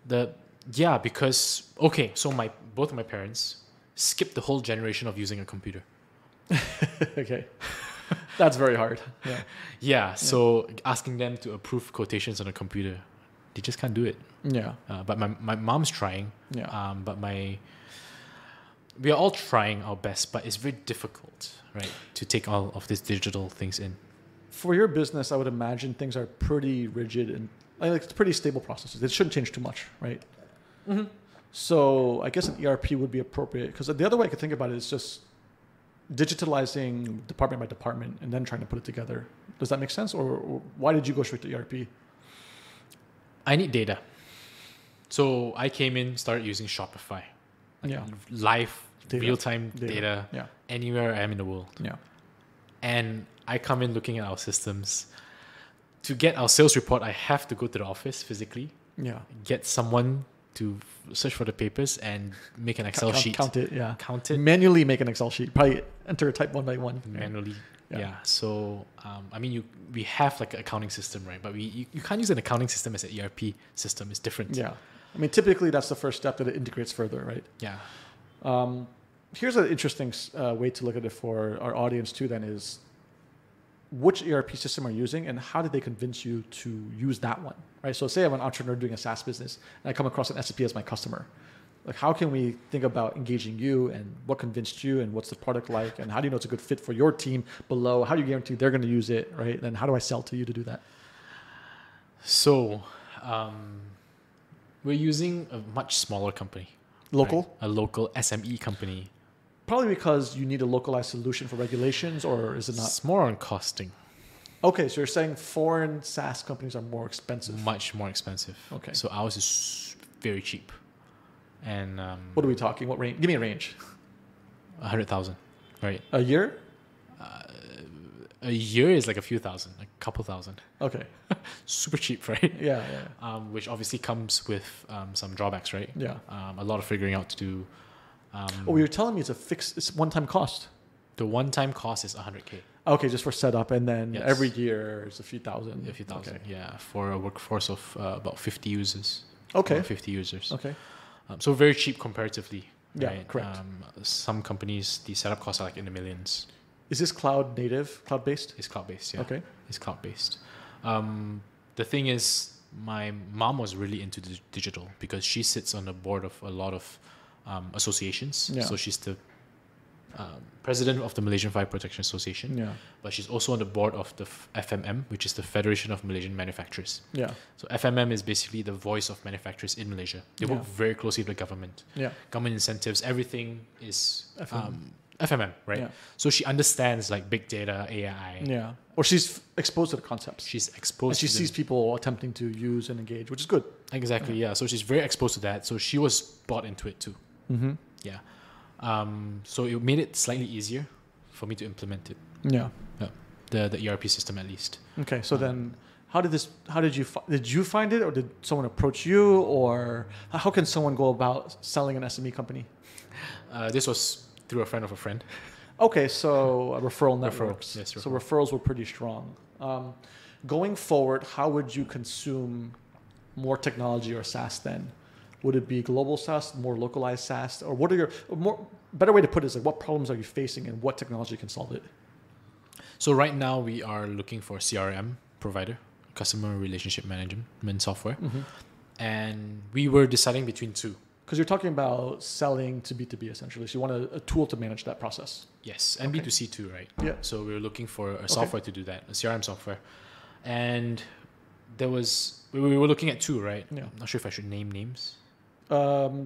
Because so both of my parents skipped the whole generation of using a computer. Okay. That's very hard. Yeah. Yeah. So asking them to approve quotations on a computer, they just can't do it. Yeah. But my mom's trying. Yeah. But we are all trying our best, but it's very difficult, right, to take all of these digital things in. For your business, I would imagine things are pretty rigid and like it's pretty stable processes. It shouldn't change too much, right? Mm-hmm. So I guess an ERP would be appropriate because the other way I could think about it is just digitalizing department by department and then trying to put it together. Does that make sense? Or why did you go straight to ERP? I need data. So I came in, started using Shopify. Live, real-time data anywhere I am in the world. Yeah. And I come in looking at our systems. To get our sales report, I have to go to the office physically. Yeah. Get someone to search for the papers and make an Excel sheet. Count it, yeah. Count it. Manually make an Excel sheet. Probably enter a type one by one. Manually. Yeah. So, we have like an accounting system, right? But you can't use an accounting system as an ERP system. It's different. Yeah. I mean, typically that's the first step that it integrates further, right? Yeah. Here's an interesting way to look at it for our audience too then is which ERP system are you using and how did they convince you to use that one, right? So say I'm an entrepreneur doing a SaaS business and I come across an SAP as my customer. Like how can we think about engaging you and what convinced you and what's the product like and how do you know it's a good fit for your team below? How do you guarantee they're going to use it, right? And how do I sell to you to do that? So we're using a much smaller company. Local? Right? A local SME company. Probably because you need a localized solution for regulations, or is it not? It's more on costing. Okay, so you're saying foreign SaaS companies are more expensive. Much more expensive. Okay. So ours is very cheap. And what are we talking? What range? Give me a range. 100,000, right? A year? A year is like a few thousand, like a couple thousand. Okay. Super cheap, right? Yeah. Which obviously comes with some drawbacks, right? Yeah. A lot of figuring out to do. You're telling me it's one-time cost. The one-time cost is 100K. Okay, just for setup, and then Yes. every year it's a few thousand. A few thousand, okay. yeah, for a workforce of about 50 users. Okay. 50 users. Okay. So very cheap comparatively. Yeah, right? correct. Some companies, the setup costs are like in the millions. Is this cloud native, cloud-based? It's cloud-based, yeah. Okay. It's cloud-based. The thing is, my mom was really into digital because she sits on the board of a lot of associations. Yeah. So she's the president of the Malaysian Fire Protection Association. Yeah. But she's also on the board of the FMM, which is the Federation of Malaysian Manufacturers. Yeah. So FMM is basically the voice of manufacturers in Malaysia. They work very closely with the government. Yeah. Government incentives, everything is FMM. FMM, right? Yeah. So she understands like big data, AI. Yeah. Or she's exposed to the concepts. She's And exposed she to sees people attempting to use and engage, which is good. Exactly, yeah. So she's very exposed to that. So she was bought into it too. Mm-hmm. Yeah. So it made it slightly easier for me to implement it. Yeah. The ERP system at least. Okay. So then did you find it or did someone approach you or how can someone go about selling an SME company? This was through a friend of a friend. Okay. So a referral networks. Yes, So referrals were pretty strong. Going forward, how would you consume more technology or SaaS then? Would it be global SaaS, more localized SaaS, or what are your better way to put it is like what problems are you facing and what technology can solve it? So right now we are looking for a CRM provider, customer relationship management software, and we were deciding between two. Because you're talking about selling to B2B essentially, so you want a tool to manage that process. Yes, and Okay. B2C too, right? Yeah. So we were looking for a software to do that, a CRM software, and we were looking at two, right? Yeah. I'm not sure if I should name names.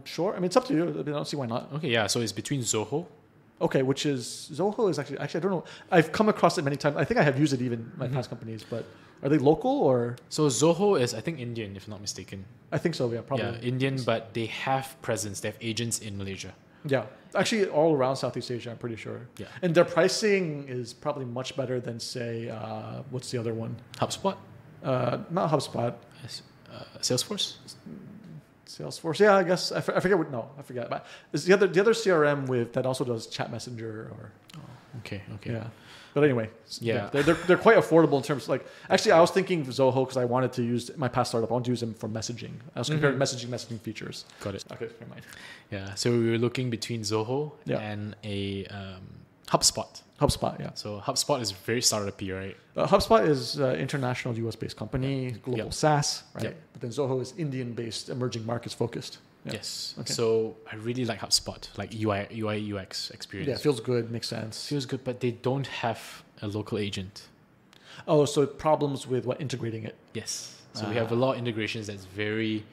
Sure. I mean, it's up to you. I don't see why not. Okay, yeah. So it's between Zoho. Okay, which is Zoho is actually I don't know. I've come across it many times. I think I have used it even in my past companies. But are they local or? So Zoho is, I think, Indian, if not mistaken. I think so. Yeah, probably. Yeah, Indian, but they have presence. They have agents in Malaysia. Yeah, actually, all around Southeast Asia, I'm pretty sure. Yeah. And their pricing is probably much better than say, what's the other one? HubSpot, Not HubSpot. Salesforce. Salesforce. Yeah, I guess I forget what. No, I forget. But is the other CRM with that also does chat messenger or Okay. Yeah. But anyway, Yeah. they're quite affordable in terms of like, actually I was thinking of Zoho because I wanted to use my past startup. I want to use them for messaging. I was comparing messaging features. Got it. Okay, never mind. Yeah. So we were looking between Zoho Yeah. and a HubSpot. HubSpot, yeah. So HubSpot is very startup-y, right? HubSpot is international US-based company, global Yep. SaaS, right? Yep. But then Zoho is Indian-based, emerging markets focused. Yeah. Yes. Okay. So I really like HubSpot, like UI UX experience. Yeah, it feels good, makes sense. Feels good, but they don't have a local agent. Oh, so problems with integrating it. Yes. So we have a lot of integrations that's very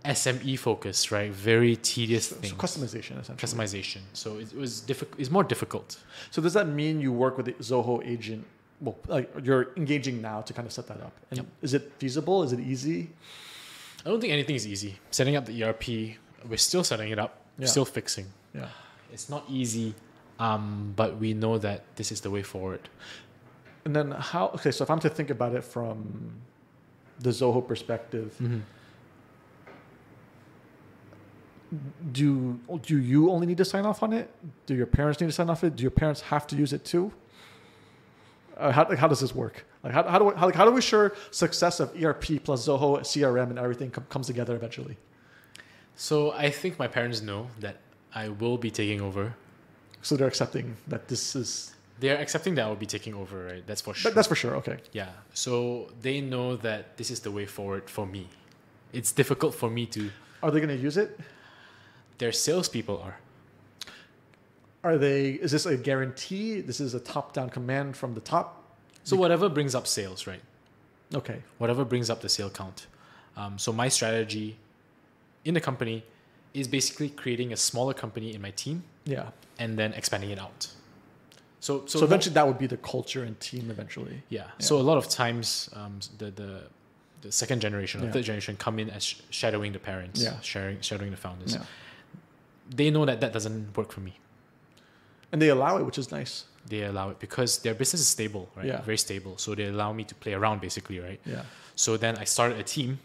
SME focused, right? Very tedious So things. customization, essentially. Customization. So it was difficult. It's more difficult. So does that mean you work with the Zoho agent? Well, like you're engaging now to kind of set that up. And Yep. is it feasible? Is it easy? I don't think anything is easy. Setting up the ERP, we're still setting it up. Yeah. Still fixing. Yeah. It's not easy, but we know that this is the way forward. And then how? Okay, so if I'm to think about it from the Zoho perspective, do you only need to sign off on it? Do your parents need to sign off on it? Do your parents have to use it too? How does this work? Like how do we ensure success of ERP plus Zoho, CRM, and everything comes together eventually? So I think my parents know that I will be taking over. So they're accepting that this is. They're accepting that I will be taking over, right? That's for sure. That's for sure. Okay. Yeah. So they know that this is the way forward for me. It's difficult for me to. Are they going to use it? Their salespeople are. Are they? Is this a guarantee? This is a top-down command from the top. So whatever brings up sales, right? Okay. Whatever brings up the sale count. So my strategy in the company is basically creating a smaller company in my team. Yeah. And then expanding it out. So eventually that would be the culture and team eventually. Yeah. So a lot of times the second generation or Yeah. third generation come in as shadowing the parents, Yeah. shadowing the founders. Yeah. They know that doesn't work for me. And they allow it, which is nice. They allow it because their business is stable, right? Yeah. Very stable. So they allow me to play around basically, right? Yeah. So then I started a team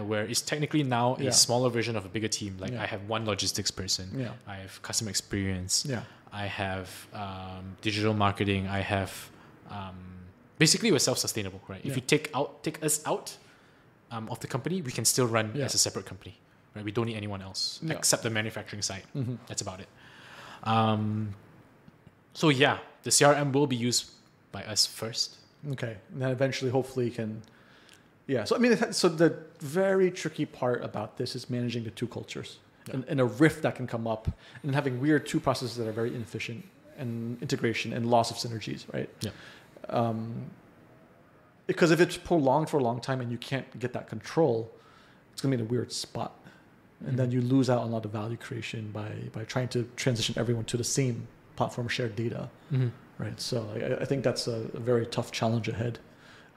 where it's technically now a smaller version of a bigger team. Like I have one logistics person. Yeah. I have customer experience. Yeah. I have digital marketing. I have basically we're self-sustainable, right? If you take us out of the company, we can still run as a separate company, right? We don't need anyone else except the manufacturing side. Mm-hmm. That's about it. So yeah, the CRM will be used by us first. Okay. And then eventually, hopefully, can. Yeah. So I mean, so the very tricky part about this is managing the two cultures. And a rift that can come up, and having weird two processes that are very inefficient, and integration and loss of synergies, right? Yeah. Because if it's prolonged for a long time and you can't get that control, it's going to be in a weird spot. And then you lose out on a lot of value creation by trying to transition everyone to the same platform, shared data, right? So I think that's a very tough challenge ahead.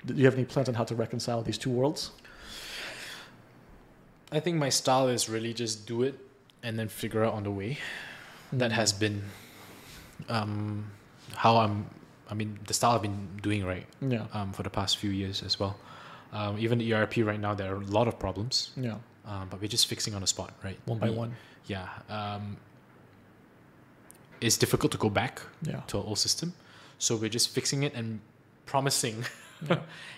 Do you have any plans on how to reconcile these two worlds? I think my style is really just do it and then figure out on the way. That has been the style I've been doing, right? Yeah. For the past few years as well. Even the ERP right now, there are a lot of problems. Yeah. But we're just fixing on the spot, right? One by one. Yeah. It's difficult to go back to our old system. So we're just fixing it and promising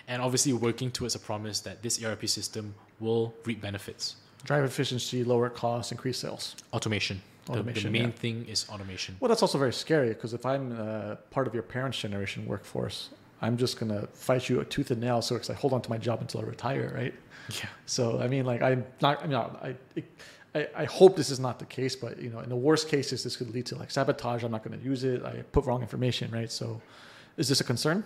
and obviously working towards a promise that this ERP system will reap benefits. Drive efficiency, lower costs, increase sales. Automation. The main thing is automation. Well, that's also very scary because if I'm part of your parents' generation workforce, I'm just going to fight you tooth and nail so I hold on to my job until I retire, right? Yeah. So, I mean, like, I hope this is not the case, but, in the worst cases, this could lead to like sabotage. I'm not going to use it. I put wrong information, right? So is this a concern?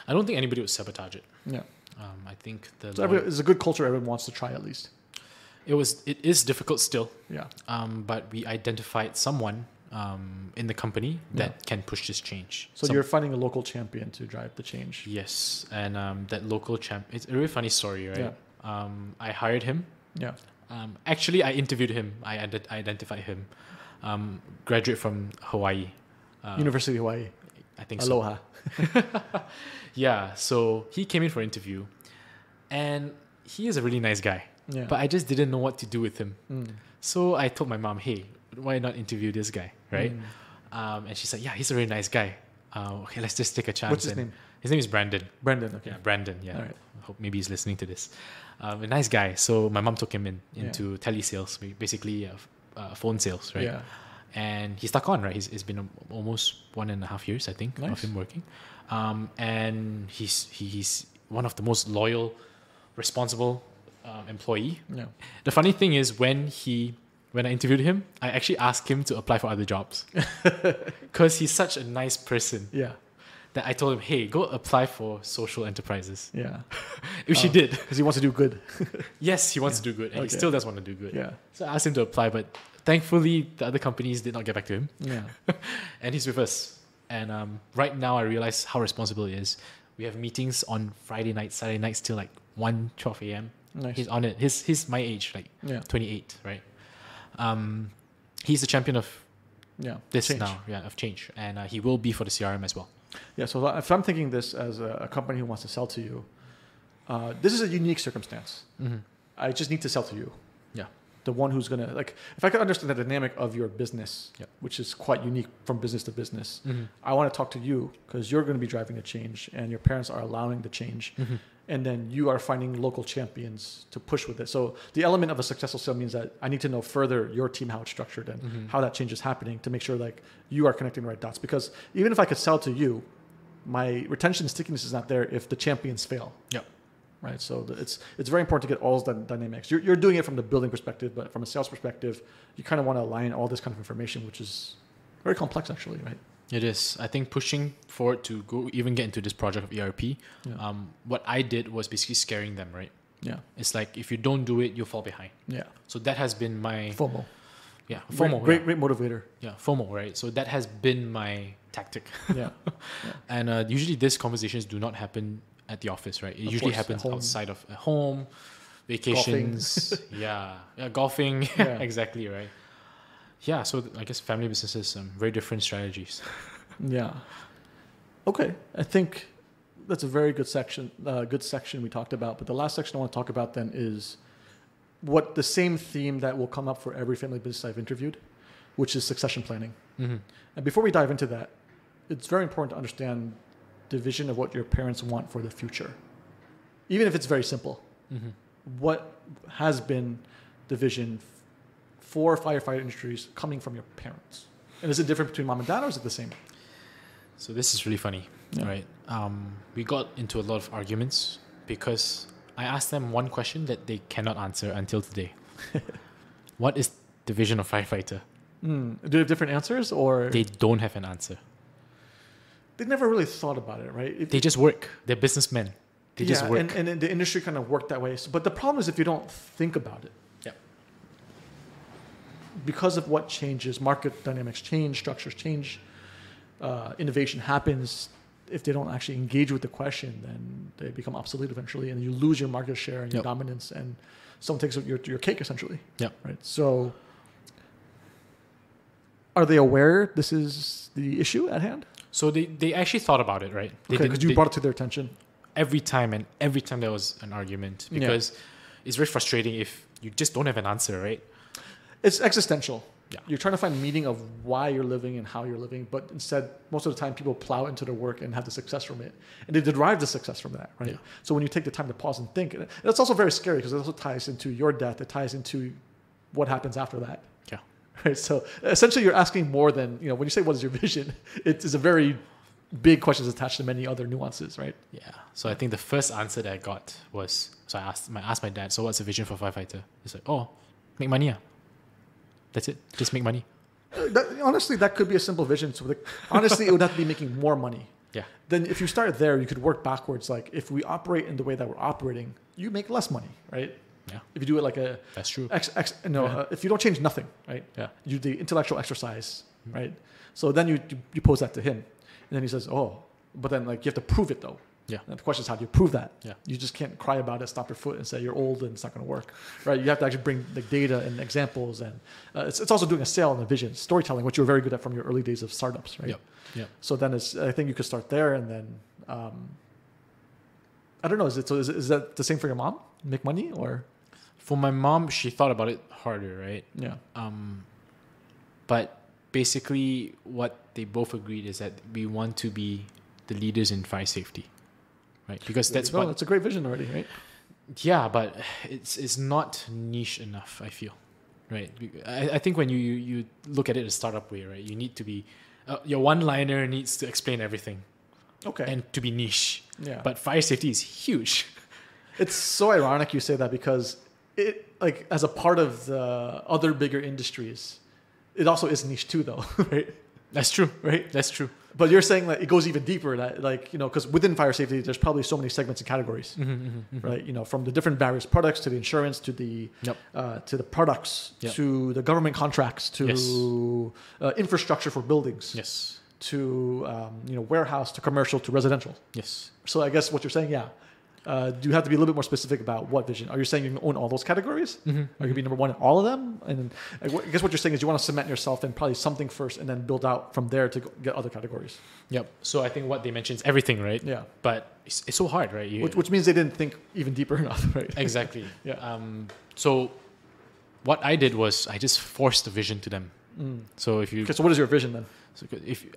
I don't think anybody would sabotage it. Yeah. I think it's a good culture everyone wants to try at least. It is difficult still. Yeah. But we identified someone in the company that can push this change. So you're finding a local champion to drive the change. Yes. And that local it's a really funny story, right? Yeah. I hired him. Yeah. Actually, I interviewed him. I identified him. Graduate from Hawaii. University of Hawaii. I think Aloha. So. Yeah. So he came in for an interview. And he is a really nice guy. Yeah. But I just didn't know what to do with him. So I told my mom, hey, why not interview this guy, right? And she said, yeah, he's a really nice guy. Okay, let's just take a chance. What's his name? His name is Brandon. Brandon, okay. Yeah, Brandon, yeah. All right. I hope maybe he's listening to this. A nice guy. So my mom took him into telesales, basically phone sales, right? Yeah. And he stuck on, right? It's been almost 1.5 years, I think, of him working. And he's one of the most loyal, responsible employee. Yeah. The funny thing is when I interviewed him, I actually asked him to apply for other jobs because he's such a nice person. Yeah. That I told him, hey, go apply for social enterprises. Yeah. Which he did. Because he wants to do good. Yes, he wants to do good. And he still does want to do good. Yeah. So I asked him to apply, but thankfully the other companies did not get back to him. Yeah. And he's with us. And right now I realize how responsible he is. We have meetings on Friday nights, Saturday nights till like 12 a.m. Nice. He's on it. He's my age, like 28, right? He's the champion of this change. now, of change. And he will be for the CRM as well. Yeah, so if I'm thinking this as a company who wants to sell to you, this is a unique circumstance. Mm-hmm. I just need to sell to you. Yeah. The one who's going to, like, if I could understand the dynamic of your business, which is quite unique from business to business, I want to talk to you because you're going to be driving the change and your parents are allowing the change. Mm-hmm. And then you are finding local champions to push with it. So the element of a successful sale means that I need to know further your team, how it's structured and how that change is happening to make sure like you are connecting the right dots. Because even if I could sell to you, my retention and stickiness is not there if the champions fail. Yep. Right. So it's very important to get all those dynamics. You're doing it from the building perspective, but from a sales perspective, you kind of want to align all this kind of information, which is very complex actually, right? It is. I think pushing forward to go even get into this project of ERP, what I did was basically scaring them, right? Yeah. It's like if you don't do it, you'll fall behind. Yeah. So that has been my FOMO. Yeah, FOMO. Great motivator. Yeah, FOMO, right? So that has been my tactic. Yeah. And usually these conversations do not happen at the office, right? It usually happens outside of a home, vacations, golfing, exactly, right? Yeah, so I guess family businesses, very different strategies. Yeah. Okay, I think that's a very good section. We talked about, but the last section I want to talk about then is what the same theme that will come up for every family business I've interviewed, which is succession planning. Mm-hmm. And before we dive into that, it's very important to understand the vision of what your parents want for the future, even if it's very simple. Mm-hmm. What has been the vision for firefighter industries coming from your parents? And is it different between mom and dad, or is it the same? So this is really funny, right? We got into a lot of arguments because I asked them one question that they cannot answer until today. What is the vision of Firefighter? Do they have different answers, or they don't have an answer? They never really thought about it, right? They just work. They're businessmen. They just work. And the industry kind of worked that way. So, but the problem is if you don't think about it. Because of what changes, market dynamics change, structures change, innovation happens. If they don't actually engage with the question, then they become obsolete eventually, and you lose your market share and your dominance, and someone takes your cake essentially. Yeah. Right. So, are they aware this is the issue at hand? So they actually thought about it, right? Because you brought it to their attention. Every time there was an argument, because it's very frustrating if you just don't have an answer, right? It's existential. Yeah. You're trying to find meaning of why you're living and how you're living, but instead, most of the time, people plow into their work and have the success from it, and they derive the success from that, right? Yeah. So when you take the time to pause and think, and it's also very scary because it also ties into your death. It ties into what happens after that. Yeah. Right. So essentially, you're asking more than when you say what is your vision. It is a very big question attached to many other nuances, right? Yeah. So I think the first answer that I got was, so I asked my dad, so what's the vision for Firefighter? He's like, oh, make money. Yeah. That's it. Just make money. Honestly, that could be a simple vision. So honestly, it would have to be making more money. Yeah. Then if you start there, you could work backwards. Like if we operate in the way that we're operating, you make less money, right? Yeah. If you do it like a... That's true. If you don't change nothing, right? Yeah. You do the intellectual exercise, right? So then you pose that to him. And then he says, oh, but then like you have to prove it though. Yeah. And the question is, how do you prove that? Yeah. You just can't cry about it, stop your foot, and say you're old and it's not going to work, right? You have to actually bring the data and examples, and it's also doing a sale and a vision, storytelling, which you're very good at from your early days of startups, right? Yep. Yep. So then I think you could start there, and then I don't know. Is that the same for your mom? Make money, or? For my mom, she thought about it harder, right? Yeah. But basically what they both agreed is that we want to be the leaders in fire safety, right? Because that's It's a great vision already, right? Yeah, but it's not niche enough, I feel, right? I think when you look at it a startup way, right, you need to be your one-liner needs to explain everything, Okay. and to be niche. Yeah. But fire safety is huge. It's so ironic you say that, because it, like, as a part of the other bigger industries, it also is niche too, though, right? That's true, Right? That's true. But you're saying that it goes even deeper, that, like, because within fire safety, there's probably so many segments and categories, right? From the different various products to the insurance to the to the products to the government contracts to infrastructure for buildings, Yes. to warehouse to commercial to residential. Yes. So I guess what you're saying, do you have to be a little bit more specific about what vision? Are you saying you can own all those categories? Are you going to be number one in all of them? And I guess what you're saying is you want to cement yourself in probably something first and then build out from there to get other categories. Yep. So I think what they mentioned is everything, right? Yeah. But it's so hard, right? Which means they didn't think even deeper enough, right? Exactly. Yeah. So what I did was I just forced the vision to them. So if you... Okay, so what is your vision then? So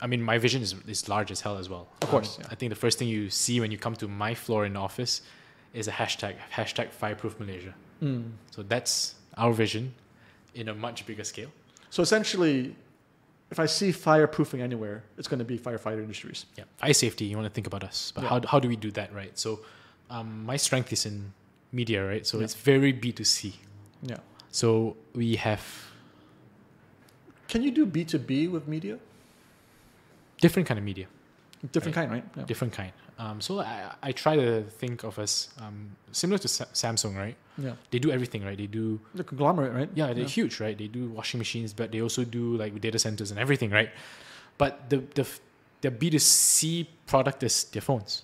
my vision is large as hell as well. Of course. I think the first thing you see when you come to my floor in the office is a hashtag Fireproof Malaysia. So that's our vision in a much bigger scale. So essentially, if I see fireproofing anywhere, it's going to be Firefighter Industries. Yeah, fire safety. You want to think about us, but how do we do that, right? So my strength is in media, right? So it's very B2C. Yeah. So we have... Can you do B2B with media? Different kind of media. Different kind, right? Yeah. Different kind. So I try to think of us similar to Samsung, right? Yeah. They do everything, right? They do... The conglomerate, right? Yeah, they're huge, right? They do washing machines, but they also do like data centers and everything, right? But the B2C product is their phones.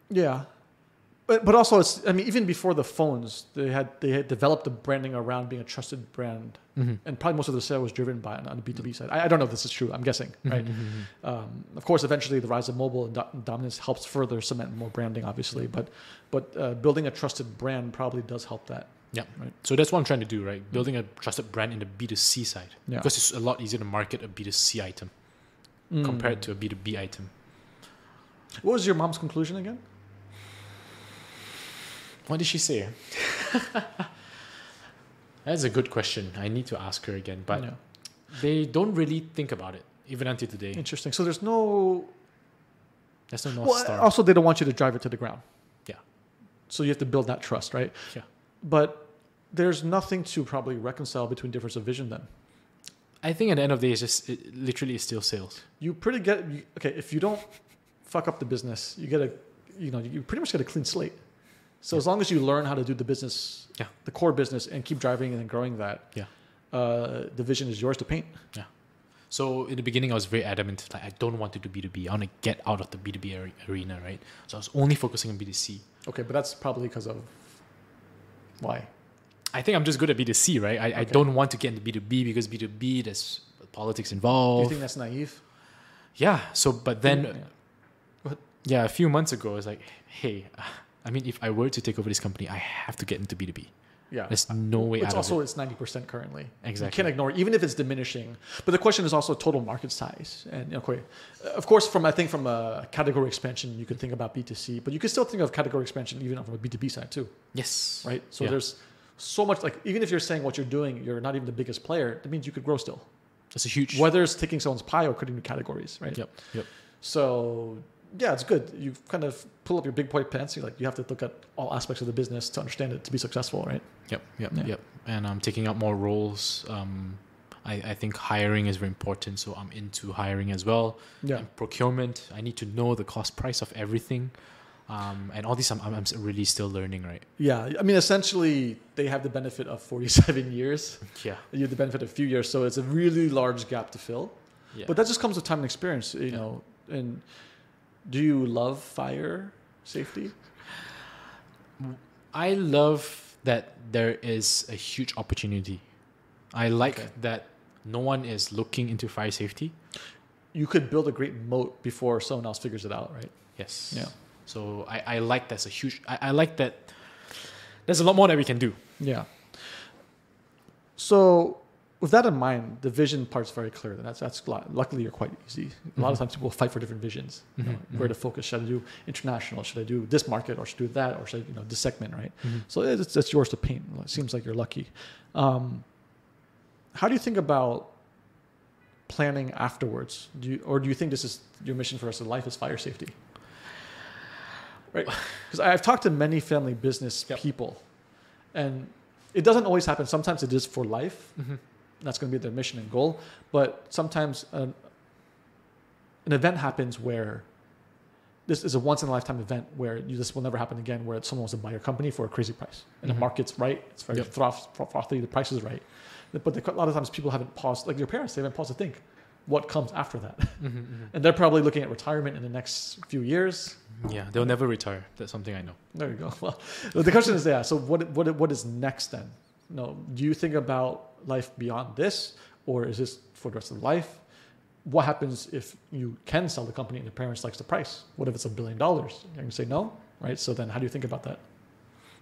Yeah. But also, even before the phones, they had developed the branding around being a trusted brand, and probably most of the sale was driven by on the B2B side. I don't know if this is true. I'm guessing, right? Of course, eventually the rise of mobile and dominance helps further cement more branding, obviously. But building a trusted brand probably does help that. Yeah. Right. So that's what I'm trying to do, right? Building a trusted brand in the B2C side, because it's a lot easier to market a B2C item compared to a B2B item. What was your mom's conclusion again? What did she say? That's a good question. I need to ask her again. But they don't really think about it, even until today. Interesting. So there's no... There's no North Star. Also, they don't want you to drive it to the ground. Yeah. So you have to build that trust, right? Yeah. But there's nothing to probably reconcile between difference of vision then. I think at the end of the day, it literally is still sales. If you don't fuck up the business, you pretty much get a clean slate. So as long as you learn how to do the business, the core business, and keep driving and growing that, the vision is yours to paint. Yeah. So in the beginning, I was very adamant. Like, I don't want to do B2B. I want to get out of the B2B arena, right? So I was only focusing on B2C. Okay, but that's probably because of why? I think I'm just good at B2C, right? I don't want to get into B2B because B2B, there's politics involved. Do you think that's naive? Yeah. So, but then, a few months ago, I was like, hey, if I were to take over this company, I have to get into B2B. Yeah. There's no way out of it. It's 90% currently. Exactly. You can't ignore it, even if it's diminishing. But the question is also total market size. And of course, from a category expansion, you could think about B2C, but you could still think of category expansion even from a B2B side too. Yes. Right? So there's so much, like, even if you're saying what you're doing, you're not even the biggest player, that means you could grow still. That's a huge... Whether it's taking someone's pie or creating new categories, right? Yep. So... yeah, it's good. You kind of pull up your big boy pants. You have to look at all aspects of the business to understand it to be successful, right? Yep. And I'm taking up more roles. I think hiring is very important, so I'm into hiring as well. Yeah. And procurement, I need to know the cost price of everything. And all these, I'm really still learning, right? Yeah, essentially, they have the benefit of 47 years. Yeah. You have the benefit of a few years, so it's a really large gap to fill. Yeah. But that just comes with time and experience, you know. And do you love fire safety? I love that there is a huge opportunity. I like that no one is looking into fire safety. You could build a great moat before someone else figures it out, right? Yes. Yeah. So I like that's a huge... I like that there's a lot more that we can do. Yeah. So with that in mind, the vision part's very clear. That's luckily you're quite easy. A lot of times people fight for different visions. Where to focus? Should I do international? Should I do this market, or should I do that, or should I this segment? Right. So it's yours to paint. It seems like you're lucky. How do you think about planning afterwards? Do you think this is your mission for the rest of life is fire safety? Right. Because I've talked to many family business people, and it doesn't always happen. Sometimes it is for life. That's going to be their mission and goal. But sometimes an event happens where this is a once in a lifetime event where this will never happen again, where someone wants to buy your company for a crazy price. And the market's right. It's very frothy. The price is right. But a lot of times people haven't paused, like your parents, they haven't paused to think what comes after that. And they're probably looking at retirement in the next few years. Yeah, they'll never retire. That's something I know. There you go. Well, the question is, so what is next then? Do you think about life beyond this, or is this for the rest of life? What happens if you can sell the company and the parents likes the price? What if it's $1 billion? You're going to say no, right? So then how do you think about that?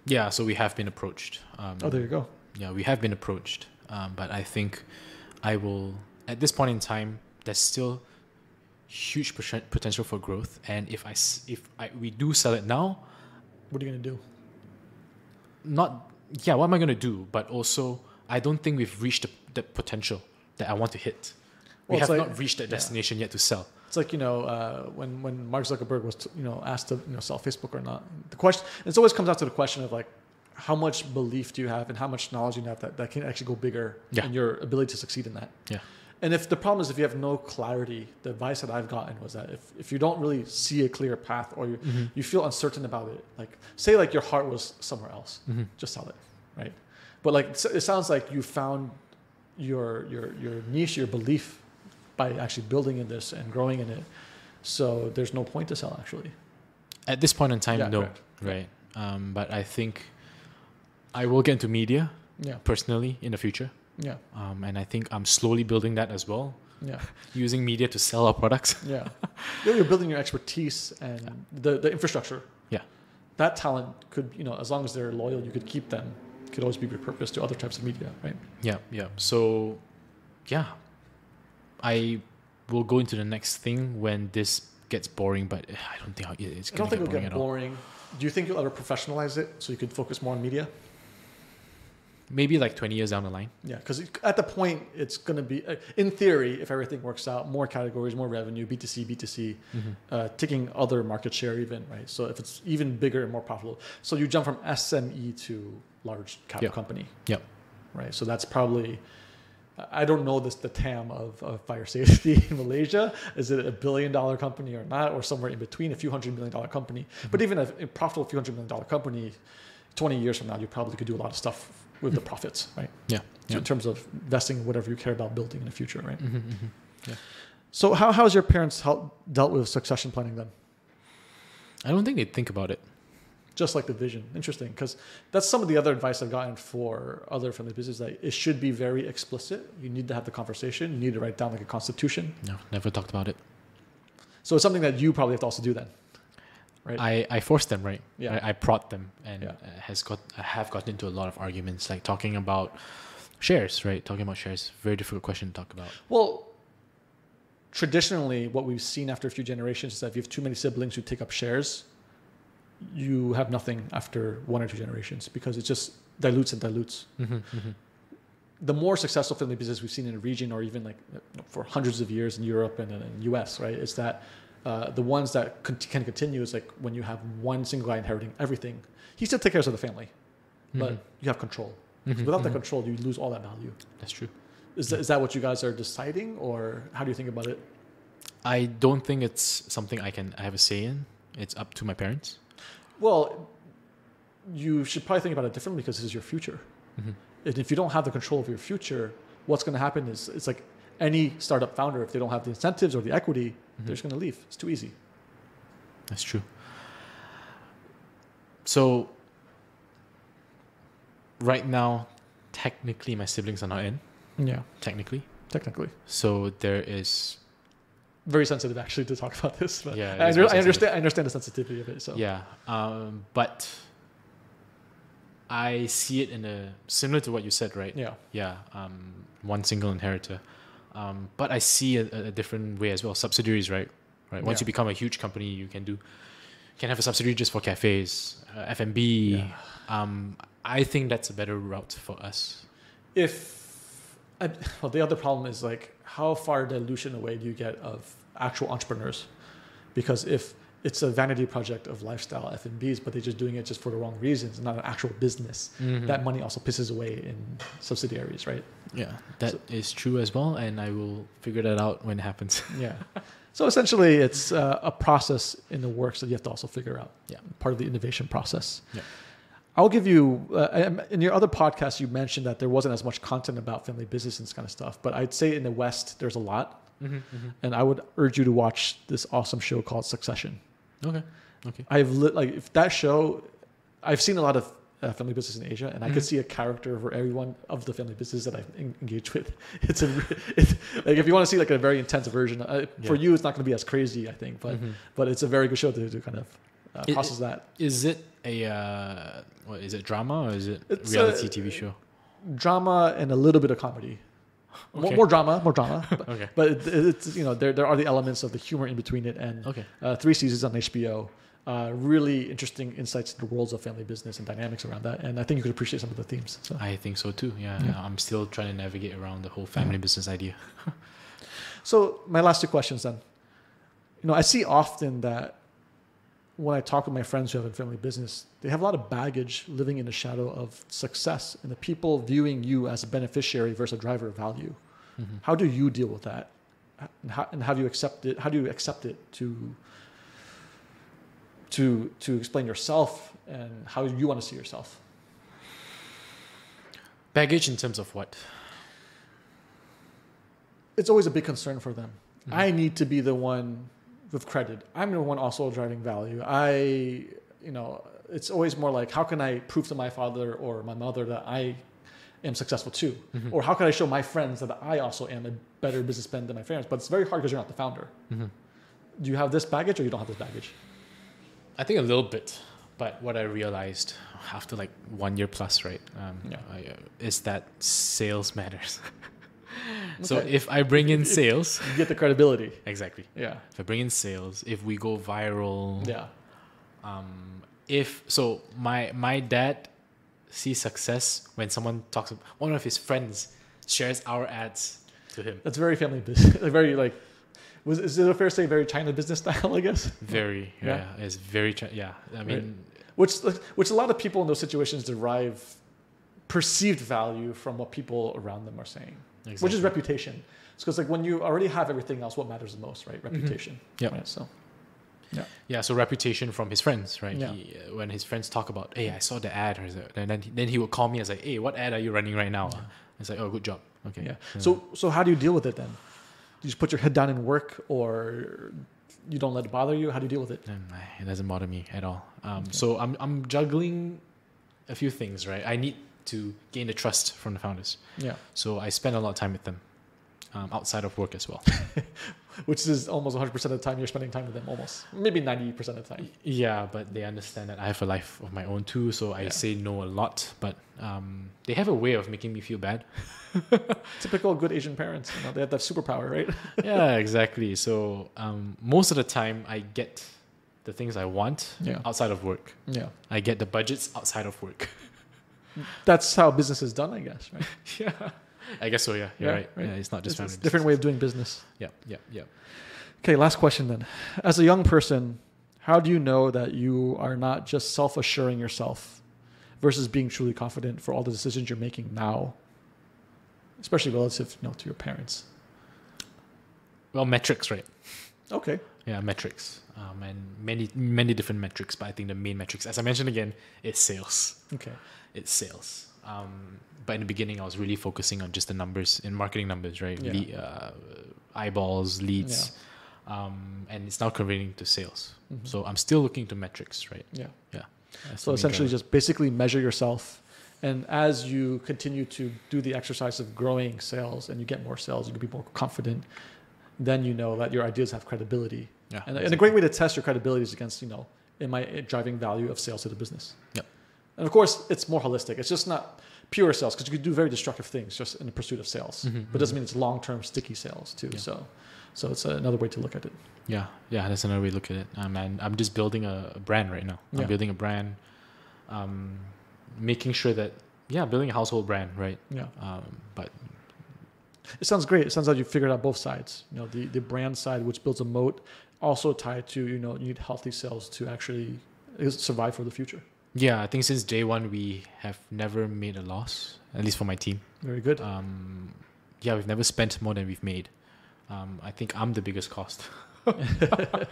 Yeah, so we have been approached. There you go. Yeah, we have been approached. But I think I will, at this point in time, there's still huge potential for growth. And if we do sell it now, what are you going to do? What am I going to do? But also, I don't think we've reached the potential that I want to hit. We have not reached that destination yet to sell. It's like, when Mark Zuckerberg was, asked to, sell Facebook or not. The question, it always comes out to the question of like, how much belief do you have and how much knowledge do you have that can actually go bigger in your ability to succeed in that? Yeah. And if the problem is if you have no clarity, the advice that I've gotten was that if you don't really see a clear path, or you feel uncertain about it, like say like your heart was somewhere else, just sell it, right? But like it sounds like you found your niche, your belief by actually building in this and growing in it. So there's no point to sell actually. At this point in time, no, correct. Right? But I think I will get into media personally in the future. Yeah. And I think I'm slowly building that as well. Yeah. Using media to sell our products. Yeah. You're building your expertise and the infrastructure. Yeah. That talent could, as long as they're loyal, you could keep them. It could always be repurposed to other types of media, right? Yeah. Yeah. So, yeah. I will go into the next thing when this gets boring, but I don't think it's going to get boring at all. I don't think it'll get boring. Do you think you'll ever professionalize it so you could focus more on media? Maybe like 20 years down the line. Yeah, because at the point, it's going to be, in theory, if everything works out, more categories, more revenue, B2C, taking other market share even, right? So if it's even bigger and more profitable. So you jump from SME to large cap company. Yep. Right, so that's probably, I don't know the TAM of fire safety in Malaysia. Is it $1 billion company or not, or somewhere in between, a few $100 million company? But even a profitable few $100 million company, 20 years from now, you probably could do a lot of stuff with the profits, right? Yeah. So in terms of investing whatever you care about building in the future, right? Yeah. So how has your parents dealt with succession planning then? I don't think they think about it. Just like the vision. Interesting, because that's some of the other advice I've gotten for other family businesses. That it should be very explicit. You need to have the conversation. You need to write down like a constitution. No, never talked about it. So it's something that you probably have to also do then. Right. I forced them, right? Yeah. I prod them, and I have gotten into a lot of arguments, like talking about shares, right? Talking about shares, very difficult question to talk about. Well, traditionally, what we've seen after a few generations is that if you have too many siblings who take up shares, you have nothing after 1 or 2 generations because it just dilutes and dilutes. The more successful family business we've seen in the region, or even like for hundreds of years in Europe and in the US, right, is that the ones that can continue is like when you have one single guy inheriting everything. He still takes care of the family, but you have control. Without that control, you lose all that value. That's true. Is that what you guys are deciding, or how do you think about it? I don't think it's something I have a say in. It's up to my parents. Well, you should probably think about it differently because this is your future. And if you don't have the control of your future, what's going to happen is it's like any startup founder, if they don't have the incentives or the equity, they're just going to leave. It's too easy. That's true. So right now, technically, my siblings are not in. Yeah. Technically. So there is... Very sensitive, actually, to talk about this. But yeah, I understand the sensitivity of it. So yeah, but I see it in similar to what you said, right? Yeah. Yeah. One single inheritor. But I see a different way as well. Subsidiaries, right? Right. Once you become a huge company, you can have a subsidiary just for cafes, F&B. Yeah. I think that's a better route for us. Well, the other problem is like, how far dilution away do you get of actual entrepreneurs? Because if it's a vanity project of lifestyle F&Bs, but they're just doing it just for the wrong reasons, not an actual business, that money also pisses away in subsidiaries, right? Yeah, that is true as well, and I will figure that out when it happens. Yeah. So essentially, it's a process in the works that you have to also figure out. Yeah. Part of the innovation process. Yeah. I'll give you, in your other podcast, you mentioned that there wasn't as much content about family business and this kind of stuff, but I'd say in the West, there's a lot. And I would urge you to watch this awesome show called Succession. Okay. If that show, I've seen a lot of family business in Asia, and I could see a character for everyone of the family business that I've engaged with. It's like, if you want to see like a very intense version, for you, it's not going to be as crazy, I think, but it's a very good show to kind of process that. Is it is it drama or is it reality TV show? Drama and a little bit of comedy. Okay. More drama. But, Okay. but it's there are the elements of the humor in between it, and 3 seasons on HBO. Really interesting insights into the worlds of family business and dynamics around that, and I think you could appreciate some of the themes. So. I think so too. Yeah. I'm still trying to navigate around the whole family business idea. So my last 2 questions then. I see often that when I talk with my friends who have a family business, they have a lot of baggage living in the shadow of success and the people viewing you as a beneficiary versus a driver of value. How do you deal with that? And how do you accept it? How do you accept it to explain yourself and how you want to see yourself? Baggage in terms of what? It's always a big concern for them. I need to be the one with credit. I'm the one also driving value. It's always more like, how can I prove to my father or my mother that I am successful too? Or how can I show my friends that I also am a better businessman than my parents? But it's very hard because you're not the founder. Do you have this baggage or you don't have this baggage? I think a little bit, but what I realized after like 1 year plus, right, is that sales matters. So if I bring in sales, you get the credibility. Exactly. Yeah. If I bring in sales, if we go viral, my dad sees success when someone talks about one of his friends shares our ads to him. That's very family business. Very like, is it fair to say very China business style? I guess. Very. Yeah. It's very. I mean, which a lot of people in those situations derive perceived value from what people around them are saying. Exactly. Which is reputation. It's because like when you already have everything else, what matters the most, right? Reputation. Yeah. Right? So. Yeah. So reputation from his friends, right? Yeah. When his friends talk about, hey, I saw the ad, and then he would call me and say, hey, what ad are you running right now? Yeah. It's like, oh, good job. Okay. Yeah. So how do you deal with it then? Do you just put your head down and work, or you don't let it bother you? How do you deal with it? It doesn't bother me at all. So I'm juggling a few things, right? I need to gain the trust from the founders. Yeah. So I spend a lot of time with them, outside of work as well. Which is almost 100% of the time you're spending time with them, almost. Maybe 90% of the time. Yeah, but they understand that I have a life of my own too, so I say no a lot. But they have a way of making me feel bad. Typical good Asian parents. They have that superpower, right? Yeah, exactly. So most of the time I get the things I want outside of work. Yeah. I get the budgets outside of work. That's how business is done, I guess, right? Yeah. I guess so, yeah. You're right. Yeah, it's not just family business. It's a different way of doing business. Yeah. Okay, last question then. As a young person, how do you know that you are not just self-assuring yourself versus being truly confident for all the decisions you're making now, especially relative to your parents? Well, metrics, right? Okay. Yeah, metrics. And many different metrics, but I think the main metrics, as I mentioned again, is sales. Okay. It's sales. But in the beginning, I was really focusing on just the numbers in marketing numbers, right? Yeah. Eyeballs, leads. Yeah. And it's now converting to sales. Mm-hmm. So I'm still looking to metrics, right? Yeah. Yeah. So essentially just basically measure yourself. And as you continue to do the exercise of growing sales and you get more sales, you can be more confident, then you know that your ideas have credibility. Yeah. And a great way to test your credibility is against, am I driving value of sales to the business? Yep. And of course, it's more holistic. It's just not pure sales, because you could do very destructive things just in the pursuit of sales. But it doesn't mean it's long-term sticky sales too. Yeah. So it's another way to look at it. Yeah, that's another way to look at it. And I'm just building a brand right now. I'm building a brand, making sure that, building a household brand, right? Yeah. But it sounds great. It sounds like you figured out both sides. The brand side, which builds a moat, also tied to, you need healthy sales to actually survive for the future. Yeah, I think since day one, we have never made a loss, at least for my team. Very good. We've never spent more than we've made. I think I'm the biggest cost. But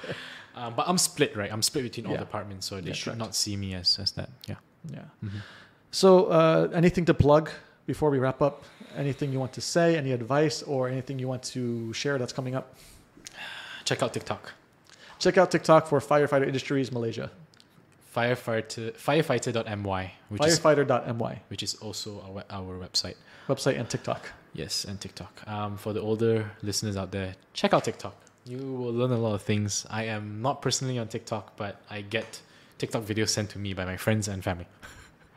I'm split, right? I'm split between all departments, so they should not see me as that. Yeah. Yeah. So anything to plug before we wrap up? Anything you want to say, any advice, or anything you want to share that's coming up? Check out TikTok. Check out TikTok for Firefighter Industries Malaysia. Firefighter.my. Firefighter.my. Which is also our website. Website and TikTok. Yes, and TikTok. For the older listeners out there, check out TikTok. You will learn a lot of things. I am not personally on TikTok, but I get TikTok videos sent to me by my friends and family.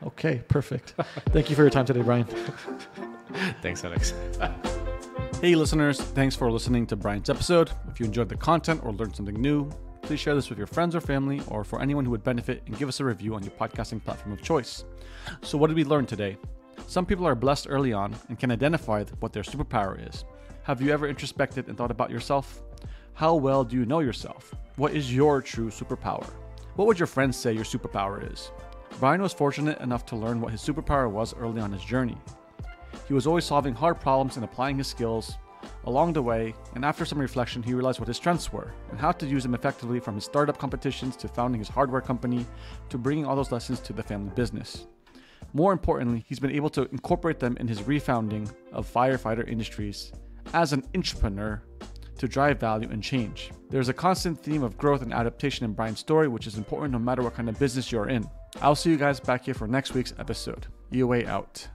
Okay, perfect. Thank you for your time today, Brian. Thanks, Alex. Hey, listeners. Thanks for listening to Brian's episode. If you enjoyed the content or learned something new, please share this with your friends or family, or for anyone who would benefit, and give us a review on your podcasting platform of choice. So what did we learn today? Some people are blessed early on and can identify what their superpower is. Have you ever introspected and thought about yourself? How well do you know yourself? What is your true superpower? What would your friends say your superpower is? Brian was fortunate enough to learn what his superpower was early on his journey. He was always solving hard problems and applying his skills. Along the way, and after some reflection, he realized what his strengths were and how to use them effectively, from his startup competitions to founding his hardware company to bringing all those lessons to the family business. More importantly, he's been able to incorporate them in his refounding of Firefighter Industries as an entrepreneur to drive value and change. There's a constant theme of growth and adaptation in Brian's story, which is important no matter what kind of business you're in. I'll see you guys back here for next week's episode. EOA out.